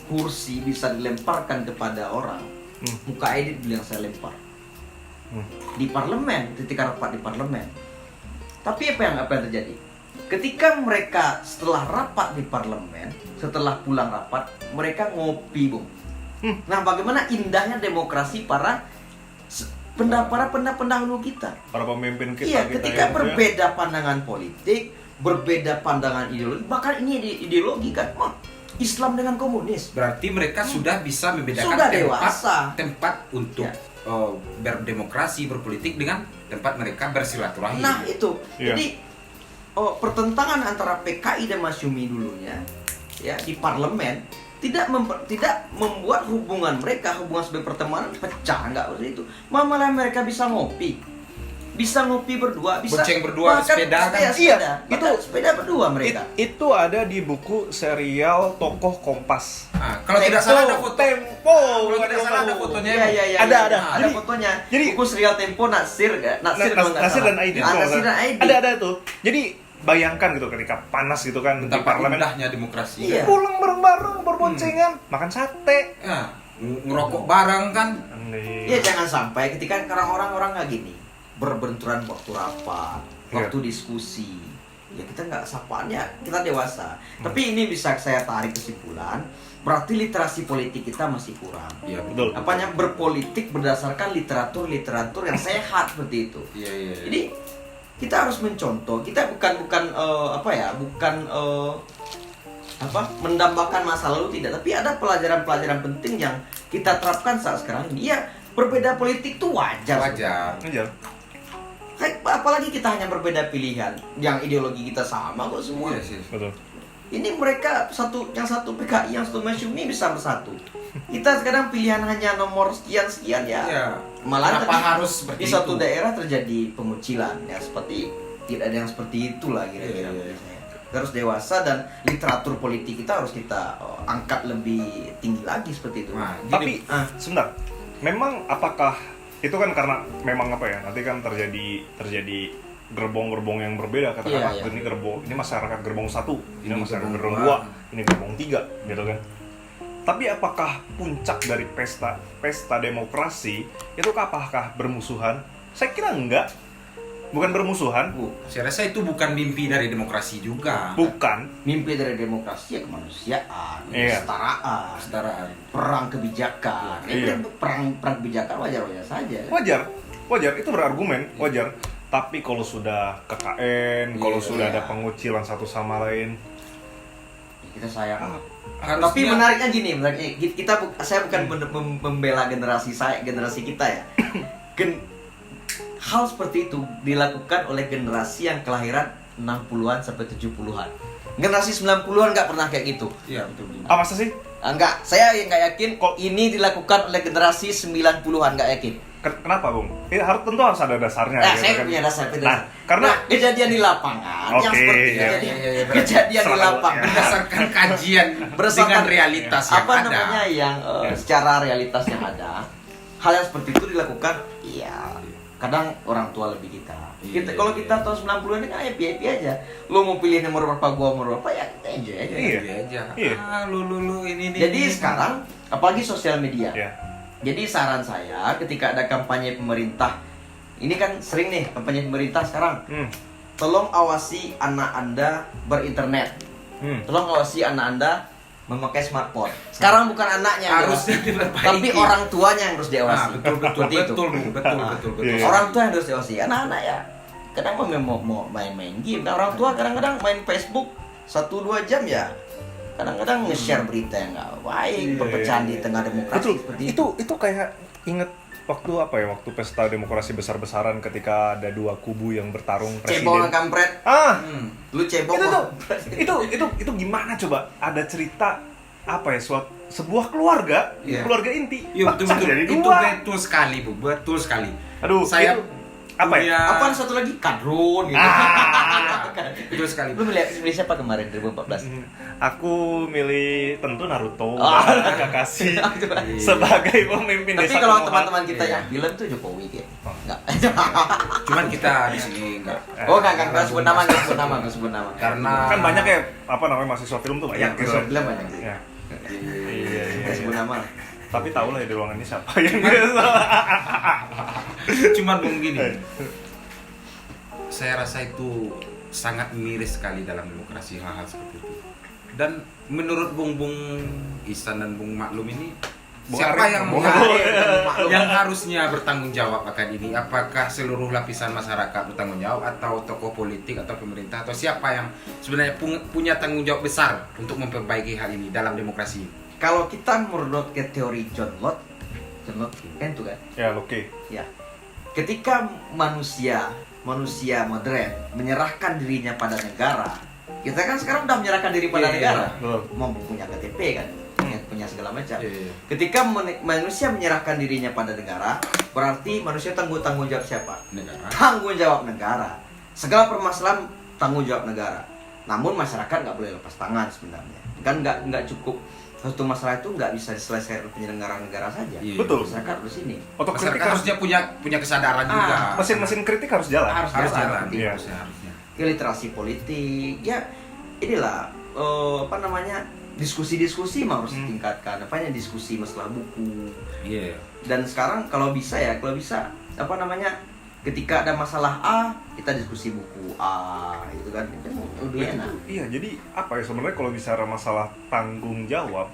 kursi bisa dilemparkan kepada orang, muka Aidit bilang saya lempar. Di parlemen, ketika rapat di parlemen. Tapi apa yang terjadi? Ketika mereka setelah rapat di parlemen, setelah pulang rapat, mereka ngopi, Bung. Nah, bagaimana indahnya demokrasi para pendahulu kita. Para pemimpin kita. Iya, kita ketika yang berbeda pandangan politik, berbeda pandangan ideologi, bahkan ini ideologi kan, Islam dengan komunis. Berarti mereka sudah bisa membedakan Sudah dewasa. tempat untuk Ya. berdemokrasi, berpolitik dengan tempat mereka bersilaturahim. Nah, itu. Iya. Jadi pertentangan antara PKI dan Masyumi dulunya ya di parlemen tidak membuat hubungan sebagai pertemanan pecah, enggak seperti itu. Malah mereka bisa ngopi berdua, bisa Bonceng berdua, bahkan sepeda kan? sepeda, Iya, bahkan sepeda berdua mereka. Itu ada di buku serial Tokoh Kompas. Nah, kalau tidak salah ada foto. Tempo. Kalau tidak salah ada fotonya. Iya. Ada. Ada fotonya. Jadi buku serial Tempo Natsir Nasir dan Aidit. Natsir dan Aidit. Ada tuh. Jadi bayangkan gitu ketika panas gitu kan di Betapa parlemen. indahnya demokrasi. Iya. Pulang bareng-bareng berboncengan, makan sate. Ya, ngerokok bareng kan. Iya, jangan sampai ketika orang-orang nggak gini berbenturan waktu rapat, waktu diskusi. Ya kita nggak sapaannya, kita dewasa. Tapi ini bisa saya tarik kesimpulan, berarti literasi politik kita masih kurang. Iya, Betul. Apanya berpolitik berdasarkan literatur yang sehat seperti itu. Iya. Jadi kita harus mencontoh. Kita bukan mendambakan masa lalu, tidak, tapi ada pelajaran-pelajaran penting yang kita terapkan saat sekarang ini. Ya, berbeda politik itu wajar. Wajar. Apalagi kita hanya berbeda pilihan, yang ideologi kita sama kok semua. Iya sih. Betul. Ini mereka yang satu PKI, yang satu Masyumi bisa bersatu. Kita sekarang pilihan hanya nomor sekian ya. Iya. Malah Kenapa harus seperti di suatu itu? daerah terjadi pengucilan ya, seperti tidak ada yang seperti itulah kira-kira. Iya. Kita harus dewasa dan literatur politik kita harus kita angkat lebih tinggi lagi seperti itu. Nah, Tapi Ah. sebentar. Memang apakah itu kan karena memang apa ya? Nanti kan terjadi gerbong-gerbong yang berbeda, katakanlah Iya. ini masyarakat gerbong 1, ini Ini masyarakat gerbong gerbong 2, 2, ini gerbong 3 gitu kan. Tapi apakah puncak dari pesta demokrasi itu apakah bermusuhan? Saya kira enggak. Bukan bermusuhan, Saya rasa itu bukan mimpi dari demokrasi juga. bukan. Mimpi dari demokrasi ya kemanusiaan, Iya. kesetaraan, Kesetaraan. perang kebijakan. Iya. Perang kebijakan wajar-wajar saja. Wajar itu berargumen, wajar. Tapi kalau sudah KKN, kalau Iya. sudah ada pengucilan satu sama lain, Kita sayang. Harusnya- Tapi menariknya gini, saya bukan membela generasi kita ya. Hal seperti itu dilakukan oleh generasi yang kelahiran 60-an sampai 70-an. Generasi 90-an nggak pernah kayak gitu. Iya, betul. ah masa sih? Enggak, saya yang nggak yakin kok ini dilakukan oleh generasi 90-an, nggak yakin. Kenapa, Bung? Ini tentu harus ada dasarnya. Nah, gitu saya kan. punya dasar. Nah, karena kejadian di lapangan yang Oke, seperti iya. kejadian di Selalu, lapangan Berdasarkan kajian dengan realitas yang apa ada. namanya yang secara realitas yang ada, hal yang seperti itu dilakukan, iya. Kadang orang tua lebih kita. Kalau kita tahun 90-an ini kan happy aja. Lo mau pilih nomor berapa, gua nomor berapa, ya kita enjoy aja. Iya. aja. Iya. Lu ini. Jadi sekarang apalagi sosial media. ya. Jadi saran saya ketika ada kampanye pemerintah, ini kan sering nih kampanye pemerintah sekarang. Tolong awasi anak Anda berinternet. Tolong awasi anak Anda memakai smartphone. Sekarang bukan anaknya yang Harusnya diawasi, diperbaiki. tapi orang tuanya yang harus diawasi. betul Seperti itu. betul. Iya. Orang tua yang harus diawasi. Anak-anak ya kadang mau main game. Nah, orang tua kadang-kadang main Facebook 1-2 jam ya. Kadang-kadang nge-share berita yang nggak baik, perpecahan di tengah demokrasi Betul. seperti Itu kayak inget waktu apa ya? Waktu pesta demokrasi besar-besaran ketika ada dua kubu yang bertarung Cebong presiden. sama kampret. Ah, Lu cebong. itu gimana coba? Ada cerita apa ya? Sebuah keluarga, Iya. keluarga inti. Iya betul pecah jadi itu dua. betul sekali Bu, betul sekali. Aduh, Saya itu apa ya? Apa satu lagi kadrun gitu. Betul sekali. Lu milih siapa kemarin 2014? Aku milih tentu Naruto, Ah. Kakashi sebagai pemimpin Tapi desa kalau Konoha. teman-teman kita Iya. yang bilang tuh Jokowi gitu. Enggak. Cuman kita di sini enggak. Oh, enggak sebut nama, enggak sebut nama. Karena Kan banyak ya apa namanya mahasiswa film tuh banyak Yang gitu. bisa bilang banyak sih. Ya. Enggak sebut nama. Tapi tahu lah ya di ruangan ini siapa yang biasa. cuman Bung gini. Saya rasa itu sangat miris sekali dalam demokrasi hal-hal seperti itu. Dan menurut Bung Ihsan dan Bung Maklum ini Bung siapa Arif, yang Bung yang harusnya bertanggung jawab akan ini? Apakah seluruh lapisan masyarakat bertanggung jawab atau tokoh politik atau pemerintah atau siapa yang sebenarnya punya tanggung jawab besar untuk memperbaiki hal ini dalam demokrasi? Kalau kita merunut ke teori John Locke kan itu kan? Ya, oke. Ya. Ketika manusia modern menyerahkan dirinya pada negara, kita kan sekarang udah menyerahkan diri pada Iya, negara, betul. mau punya KTP kan, punya segala macam. Iya. Ketika manusia menyerahkan dirinya pada negara, berarti manusia tanggung jawab siapa? Negara. Tanggung jawab negara. Segala permasalahan tanggung jawab negara. Namun masyarakat nggak boleh lepas tangan sebenarnya. Kan nggak cukup satu masalah itu nggak bisa diselesaikan penyelenggara negara saja. Iya. Betul. Masyarakat harus ini. Otokritik Masyarakat harusnya punya kesadaran juga. mesin kritik harus jalan. Harus jalan. jalan. Iya. Harusnya. Literasi politik, ya inilah apa namanya diskusi-diskusi harus ditingkatkan. Apanya diskusi masalah buku. Iya. Dan sekarang kalau bisa apa namanya ketika ada masalah A kita diskusi buku A gitu kan itu lebih enak. Iya, jadi apa ya sebenarnya kalau bicara masalah tanggung jawab,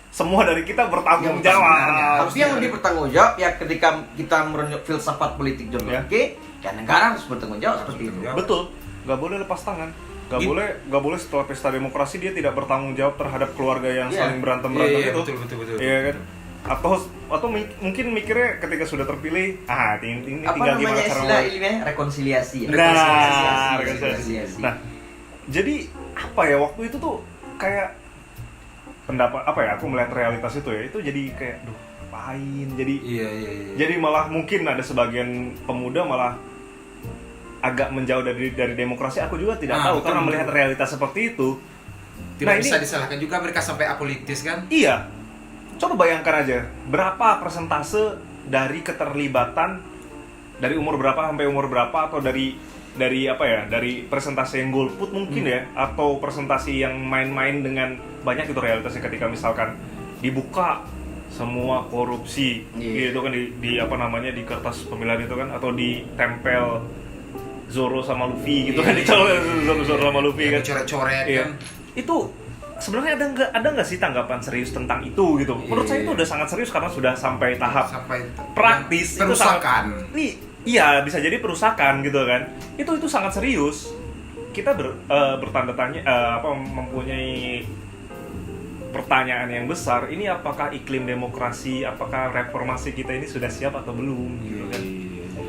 semua dari kita bertanggung Yang jawab. sebenarnya, tapi yang lebih bertanggung jawab ya ketika kita merujuk filsafat politik John Ya. Locke, ya negara harus bertanggung jawab seperti itu. bertanggung jawab. Betul, nggak boleh lepas tangan. Nggak Gitu. boleh setelah pesta demokrasi dia tidak bertanggung jawab terhadap keluarga yang Iya. saling berantem Iya, itu. betul. Iya kan? Atau mungkin mikirnya ketika sudah terpilih, ini Apa tinggal namanya gimana cara istilah ilmiahnya rekonsiliasi ya? Nah, rekonsiliasi. Nah, jadi apa ya waktu itu tuh kayak pendapat apa ya? Aku melihat realitas itu ya, itu jadi kayak, duh, ngapain? Jadi Iya. jadi malah mungkin ada sebagian pemuda malah agak menjauh dari demokrasi. Aku juga tidak tahu betul, karena betul. melihat realitas seperti itu. Tidak Nah, bisa ini- disalahkan juga mereka sampai apolitis kan? Iya. Coba bayangkan aja, berapa persentase dari keterlibatan dari umur berapa sampai umur berapa atau dari apa ya? Dari persentase yang golput mungkin ya atau persentase yang main-main dengan banyak itu realitasnya ketika misalkan dibuka semua korupsi gitu kan di apa namanya di kertas pemilihan itu kan atau ditempel Zoro sama Luffy gitu kan Zoro sama Luffy kan Coret-coret iya. kan? Itu sebenarnya ada nggak sih tanggapan serius tentang itu gitu? Menurut saya itu udah sangat serius karena sudah sampai tahap Sampai praktis itu perusakan. Iya bisa jadi perusakan gitu kan? Itu sangat serius. Kita bertanda tanya mempunyai pertanyaan yang besar. Ini apakah iklim demokrasi, apakah reformasi kita ini sudah siap atau belum? Gitu kan?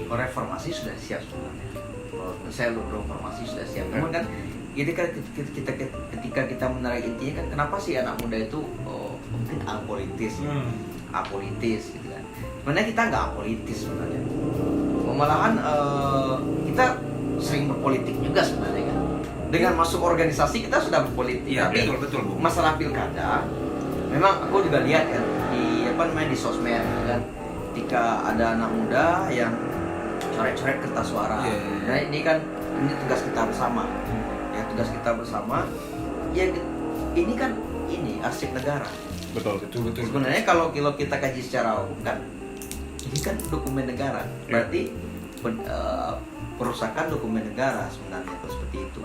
Kalau reformasi sudah siap sebenarnya. Kalau saya reformasi sudah siap. Namun kan ini kan ketika kita menarik intinya kan kenapa sih anak muda itu mungkin apolitis, apolitis gitu kan. Sebenarnya kita nggak apolitis sebenarnya. Malahan kita sering berpolitik juga sebenarnya kan. Dengan masuk organisasi kita sudah berpolitik. Iya, Tapi betul, Bu. masalah pilkada, memang aku juga lihat kan di di sosmed kan, ketika ada anak muda yang coret-coret kertas suara. Nah ini kan tugas kita bersama. Ya tugas kita bersama. Ya ini kan arsip negara. Betul. Sebenarnya kalau kita kaji secara hukum kan, ini kan dokumen negara. Berarti perusakan dokumen negara sebenarnya itu seperti itu.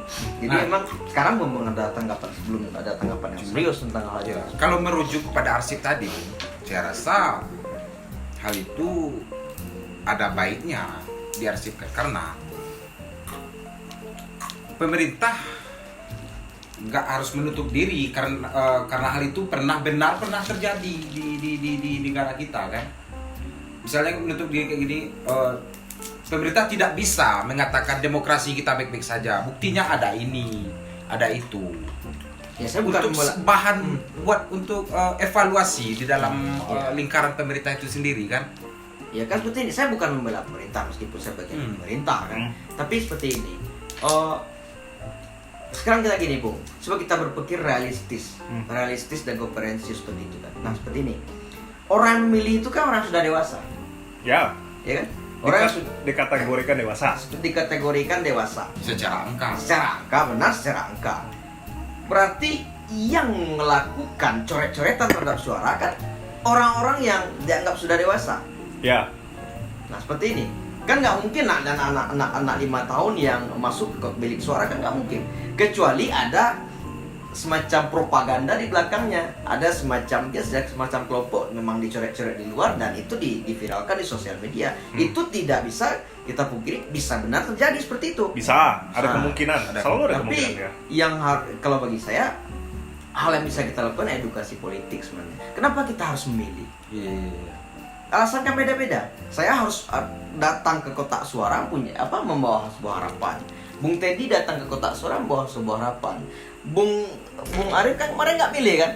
Jadi memang sekarang belum ada tanggapan, sebelum ada tanggapan yang serius tentang hal itu. Kalau merujuk pada arsip tadi, saya rasa hal itu ada baiknya diarsipkan karena pemerintah nggak harus menutup diri karena hal itu pernah terjadi di negara kita kan. Misalnya menutup diri kayak gini, pemerintah tidak bisa mengatakan demokrasi kita baik-baik saja. Buktinya ada ini, ada itu. Ya, saya bukan untuk bahan buat untuk evaluasi di dalam lingkaran pemerintah itu sendiri kan. Ya kan seperti ini, saya bukan membela pemerintah meskipun saya bagian pemerintah kan. Tapi seperti ini. Sekarang kita gini, Bung. Coba kita berpikir realistis dan komprehensif seperti itu kan. Nah, seperti ini. Orang yang memilih itu kan orang sudah dewasa. Ya. Ya kan? Orang dikategorikan dewasa. Dikategorikan dewasa. Secara angka. Secara angka. Berarti yang melakukan coret-coretan terhadap suara kan orang-orang yang dianggap sudah dewasa. Ya. Nah seperti ini. Kan nggak mungkin ada anak 5 tahun yang masuk ke bilik suara, kan nggak mungkin. Kecuali ada semacam propaganda di belakangnya, ada semacam kelompok memang dicoret-coret di luar dan itu diviralkan di sosial media. Itu tidak bisa kita pungkiri, bisa benar terjadi seperti itu. Bisa, ada kemungkinan. Selalu ada kemungkinan ya. Yang kalau bagi saya hal yang bisa kita lakukan edukasi politik sebenarnya. Kenapa kita harus memilih? Alasan kan beda-beda. Saya harus datang ke kotak suara membawa sebuah harapan. Bung Teddy datang ke kotak suara membawa sebuah harapan. Bung Arief kan kemarin nggak milih kan?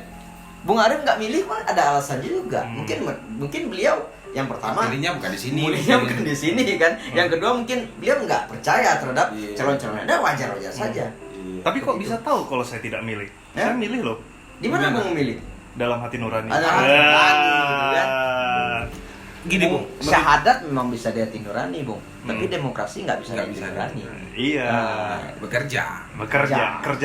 Bung Arief nggak milih kan ada alasannya juga. Mungkin beliau yang pertama Pilihnya bukan di sini. Pilihnya bukan di sini kan. Yang kedua mungkin beliau nggak percaya terhadap calon-calon ada, wajar-wajar saja. Tapi kok bisa tahu kalau saya tidak milih? Saya milih loh. Di mana Bung memilih? Dalam hati nurani. Ada hati nurani, gitu kan? Gini, Bung. Syahadat memang bisa di hati nurani, Bung. Tapi demokrasi nggak bisa di hati nurani. Iya. Bekerja. Kerja. Pak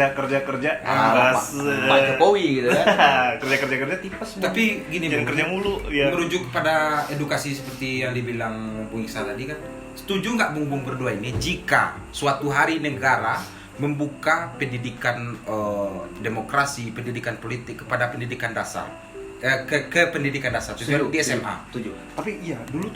Jokowi gitu kan. Kerja tipes. Tapi gini, jangan Bung, kerja mulu. Ya. Merujuk pada edukasi seperti yang dibilang Bung Iksan tadi kan. Setuju nggak Bung berdua ini jika suatu hari negara membuka pendidikan demokrasi, pendidikan politik kepada pendidikan dasar? Ke pendidikan dasar, tujuan di SMA. Tujuh. Tapi iya, dulu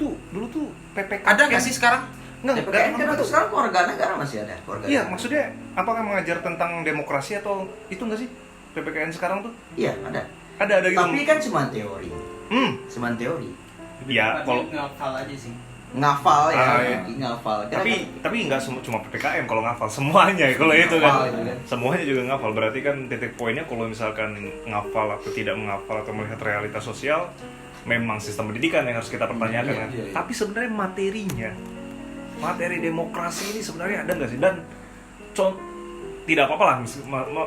tuh PPKN. Ada nggak sih sekarang? PPKN kan untuk sekarang keluarga negara masih ada. Iya, maksudnya apakah mengajar tentang demokrasi atau itu nggak sih PPKN sekarang tuh? Iya, ada. Ada gitu. Tapi kan cuma teori. Cuma teori. Iya, kalau ngafal aja sih. Ngafal ya, iya. ngafal. Tapi nggak cuma PPKM kalau ngafal semuanya kalau itu kan. Itu kan. Semuanya juga ngafal. Berarti kan titik poinnya kalau misalkan ngafal atau tidak menghafal atau melihat realitas sosial, memang sistem pendidikan yang harus kita pertanyakan kan. Iya. Tapi sebenarnya materi demokrasi ini sebenarnya ada nggak sih? Dan tidak apa-apa lah.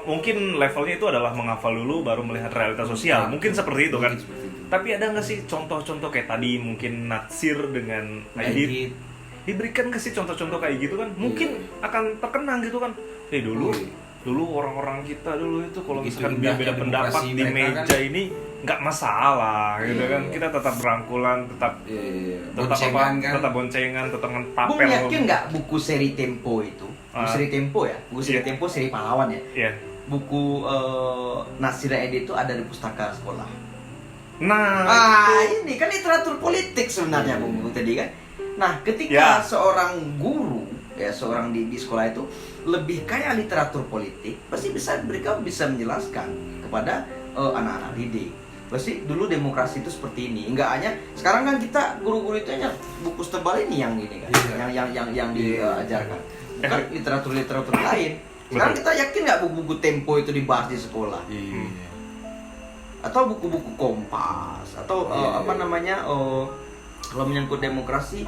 Mungkin levelnya itu adalah menghafal dulu baru melihat realitas sosial. Mungkin seperti itu kan. Tapi ada nggak sih contoh-contoh kayak tadi mungkin Natsir dengan Aidit diberikan nggak sih contoh-contoh kayak gitu kan? Mungkin akan terkenang gitu kan? Dulu orang-orang kita dulu itu kalau misalkan beda pendapat di meja kan, ini nggak masalah gitu kan? Kita tetap berangkulan, tetap boncengan, tetap ngentapel. Bung yakin nggak buku seri Tempo itu? Buku seri Tempo ya? Buku seri Tempo seri pahlawan ya? Iya. Buku Natsir Aidit itu ada di pustaka sekolah. Ini kan literatur politik sebenarnya Bung tadi kan. Nah, ketika seorang guru seorang di sekolah itu lebih kaya literatur politik, pasti mereka bisa menjelaskan kepada anak-anak didik. Pasti dulu demokrasi itu seperti ini. Enggak hanya sekarang kan kita guru-guru itu hanya buku tebal ini yang ini kan, yang diajarkan. Bukan literatur lain. Sekarang kita yakin nggak buku-buku Tempo itu dibahas di sekolah? atau buku-buku Kompas atau apa namanya kalau menyangkut demokrasi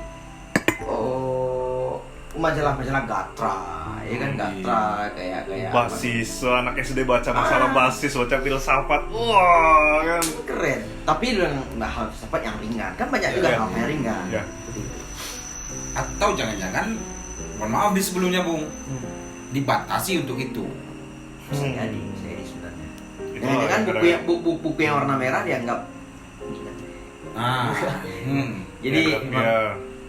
majalah-majalah Gatra ya kan, Gatra kayak basis, anak SD baca masalah basis, baca filsafat, wah kan keren. Tapi dengan hal filsafat yang ringan kan, banyak juga hal yang ringan. Ya. Seperti itu. Atau jangan-jangan, mohon maaf di sebelumnya Bung, dibatasi untuk itu. Bisa jadi sebenarnya. Itu Jangan-jangan lah, buku yang warna merah dianggap jadi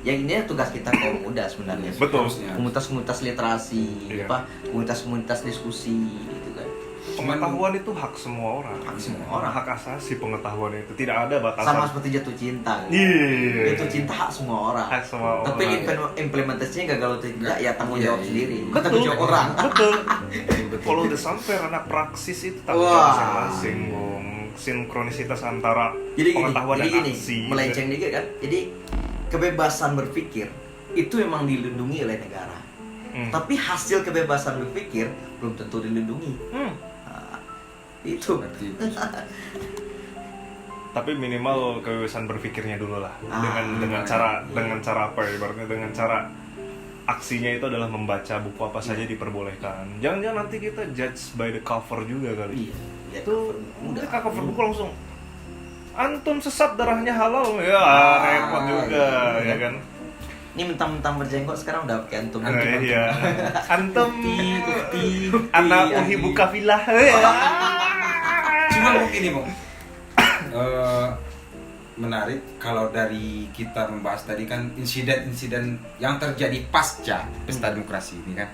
ya ini tugas kita kaum muda sebenarnya. Betul. Komunitas-komunitas literasi, Iya. komunitas-komunitas diskusi gitu kan. Pengetahuan itu hak semua orang. Hak semua orang. Hak asasi pengetahuan itu tidak ada batasan. Sama seperti jatuh cinta. Iya. Jatuh cinta hak semua orang. Hak semua Tapi orang. implementasinya gagal atau tidak ya tanggung jawab Iya. sendiri. Bukan Betul. tanggung jawab orang. Betul. Kalau udah sampai ranah praksis itu tanggung Wah. jawab masing-masing, Bung. Sinkronisitas antara Jadi pengetahuan dan gini, aksi. melenceng dikit kan. Jadi kebebasan berpikir itu memang dilindungi oleh negara. Tapi hasil kebebasan berpikir belum tentu dilindungi. Nah, itu. Seperti itu. Tapi minimal kebebasan berpikirnya dulu lah. Ah, dengan cara apa ya? Ibaratnya dengan cara aksinya itu adalah membaca buku apa saja diperbolehkan. Jangan-jangan nanti kita judge by the cover juga kali. Iya. Ya, Itu mudah. udah cover buku langsung antum sesat darahnya halal ya, repot juga ya kan. Ini mentang-mentang berjenggot sekarang udah pakai antum. Iya. Antum Ukti, anak anti. uhibu kafilah. Cuma begini Bung, menarik kalau dari kita membahas tadi kan insiden-insiden yang terjadi pasca pesta demokrasi ini kan.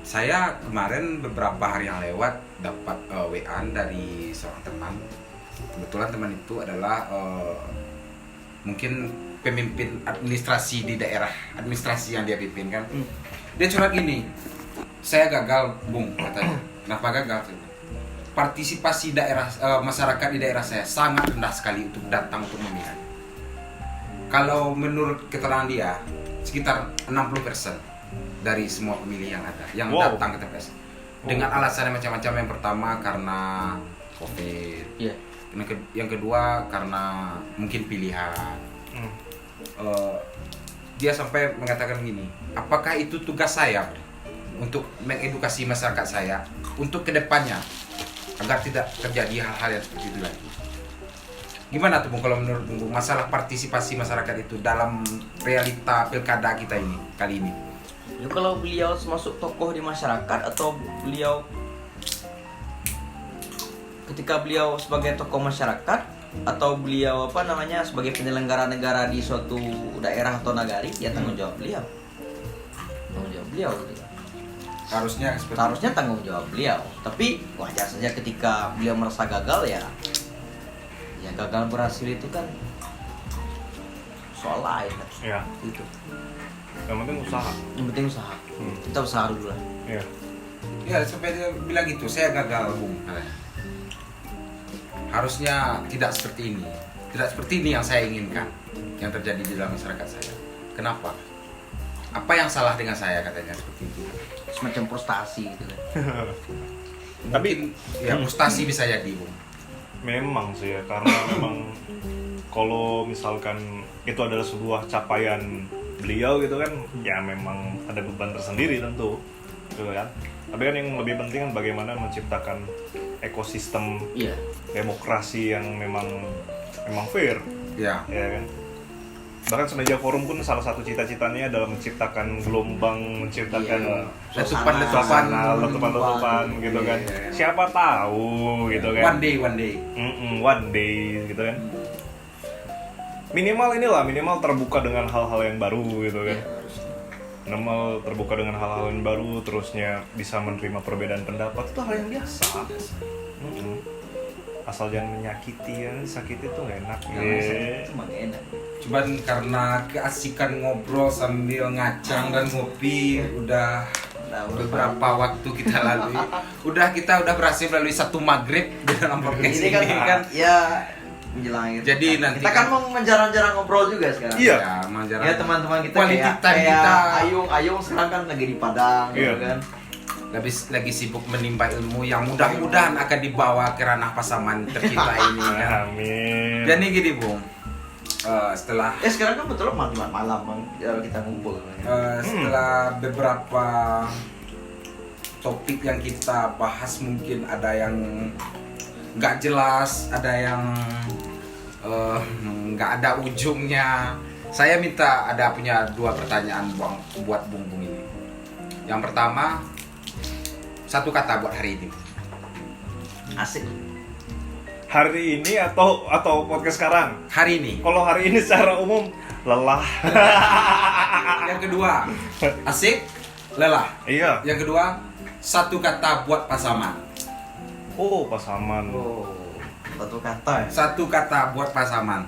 Saya kemarin beberapa hari yang lewat dapat WA dari seorang teman. Kebetulan teman itu adalah mungkin pemimpin administrasi di daerah administrasi yang dia pimpin kan. Dia curhat gini, saya gagal Bung katanya. Kenapa gagal? Partisipasi daerah masyarakat di daerah saya sangat rendah sekali untuk datang untuk memilih. Kalau menurut keterangan dia sekitar 60% dari semua pemilih yang ada yang datang ke TPS dengan alasan macam-macam. Yang pertama karena COVID, yang kedua karena mungkin pilihan. Dia sampai mengatakan gini, apakah itu tugas saya untuk mengedukasi masyarakat saya untuk kedepannya agar tidak terjadi hal-hal yang seperti itu lagi. Gimana tuh Bung kalau menurut Bung masalah partisipasi masyarakat itu dalam realita pilkada kita ini kali ini? Ya, kalau beliau masuk tokoh di masyarakat atau beliau ketika beliau sebagai tokoh masyarakat atau beliau sebagai penyelenggara negara di suatu daerah atau nagari, ya tanggung jawab beliau. Tanggung jawab beliau gitu. Harusnya tanggung jawab beliau. Tapi wajar saja ketika beliau merasa gagal ya gagal berhasil itu kan soal lain. Ya. Itu. Yang penting usaha. Yang penting usaha. Kita usaha dulu lah. Iya. Ya sampai dia bilang gitu, saya gagal Bung. Harusnya tidak seperti ini. Tidak seperti ini yang saya inginkan yang terjadi di dalam masyarakat saya. Kenapa? Apa yang salah dengan saya katanya seperti itu. Semacam frustasi gitu kan. Tapi ya frustasi bisa jadi Bung. Memang sih ya, karena memang kalau misalkan itu adalah sebuah capaian beliau gitu kan, ya memang ada beban tersendiri tentu, gitu kan. Tapi kan yang lebih penting kan bagaimana menciptakan ekosistem demokrasi yang memang fair, Ya. ya kan. Bahkan Semeja Forum pun salah satu cita-citanya adalah menciptakan gelombang, menciptakan letupan gitu kan. Iya. Siapa tahu gitu kan. One day. One day gitu kan. Minimal terbuka dengan hal-hal yang baru gitu kan. Minimal terbuka dengan hal-hal yang baru, terusnya bisa menerima perbedaan pendapat, itu hal yang biasa. Asal jangan menyakiti, ya sakiti itu gak enak. Cuma gak enak. Cuman karena keasikan ngobrol sambil ngacang dan ngopi udah beberapa waktu kita lalui. Kita udah berhasil melalui satu maghrib di dalam podcast Ini kan ya menjelang akhir. Jadi nanti kita kan mau menjarang-jarang ngobrol juga sekarang. Iya. Ya teman-teman kita quality time kayak kita. Ayung sekarang kan lagi di Padang gitu Iya. kan. lagi sibuk menimba ilmu yang mudah-mudahan akan dibawa ke ranah pasaman tercinta ini kan. Amin. Dan ini gini Bung, setelah Sekarang kan betul malam kita ngumpul. setelah beberapa topik yang kita bahas mungkin ada yang nggak jelas, ada yang nggak ada ujungnya. Saya minta ada punya 2 pertanyaan buat Bung ini. Yang pertama, 1 kata buat hari ini. Asik. Hari ini atau podcast sekarang? Hari ini. Kalau hari ini secara umum lelah. Yang kedua, asik, lelah. Iya. Yang kedua, 1 kata buat pasaman. Oh, pasaman. Oh, 1 kata ya. 1 kata buat pasaman.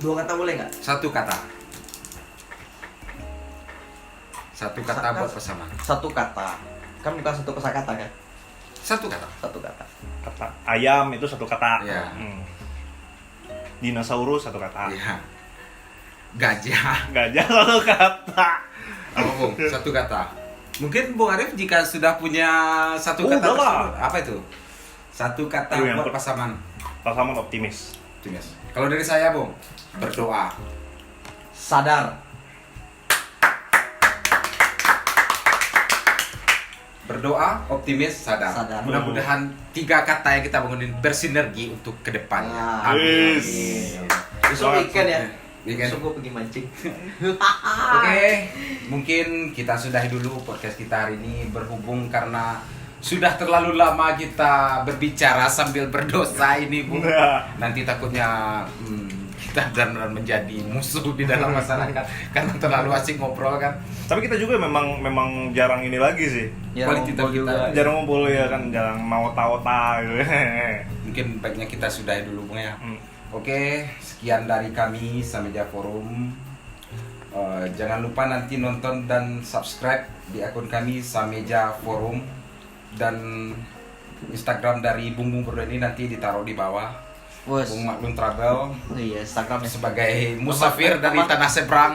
Dua kata boleh nggak? 1 kata. 1 kata buat pasaman. 1 kata. Kan bukan 1 kosakata kan? 1 kata. 1 kata. Kata ayam itu 1 kata. Iya. Dinosaurus 1 kata. Iya. Gajah. Gajah 1 kata. Apa Bung? 1 kata. Mungkin Bung Arif jika sudah punya 1 kata udah lah. tersebut, apa itu? 1 kata Aduh, yang buat pasaman. Pasaman optimis. Optimis. Kalau dari saya Bung, berdoa. Sadar. Berdoa, optimis, sadar. Sadar. Mudah-mudahan 3 kata yang kita bangunin bersinergi untuk kedepannya. Nah, Amin. Yes. Besok weekend ya. Weekend. Besok gue pergi mancing. Oke, mungkin kita sudahi dulu podcast kita hari ini berhubung karena sudah terlalu lama kita berbicara sambil berdosa ini Bu. Nanti takutnya kita benar-benar menjadi musuh di dalam masyarakat karena terlalu asik ngobrol kan. Tapi kita juga memang jarang ini lagi sih. Ya, Quality time ngumpul juga. kita. Jarang ngumpul ya kan, jarang mau tawa-tawa gitu. Mungkin baiknya kita sudahi dulu Bung ya. Hmm. Oke, sekian dari kami Sameja Forum. Jangan lupa nanti nonton dan subscribe di akun kami Sameja Forum, dan Instagram dari Bung Bung berdua ini nanti ditaruh di bawah. Bos. Bung Maklum Travel Oh iya, Instagram ya. sebagai musafir dari Nama- tanah seberang.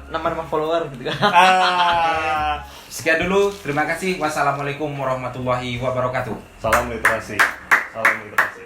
Nama follower gitu kan. Sekian dulu, terima kasih. Wassalamualaikum warahmatullahi wabarakatuh. Salam literasi. Salam literasi.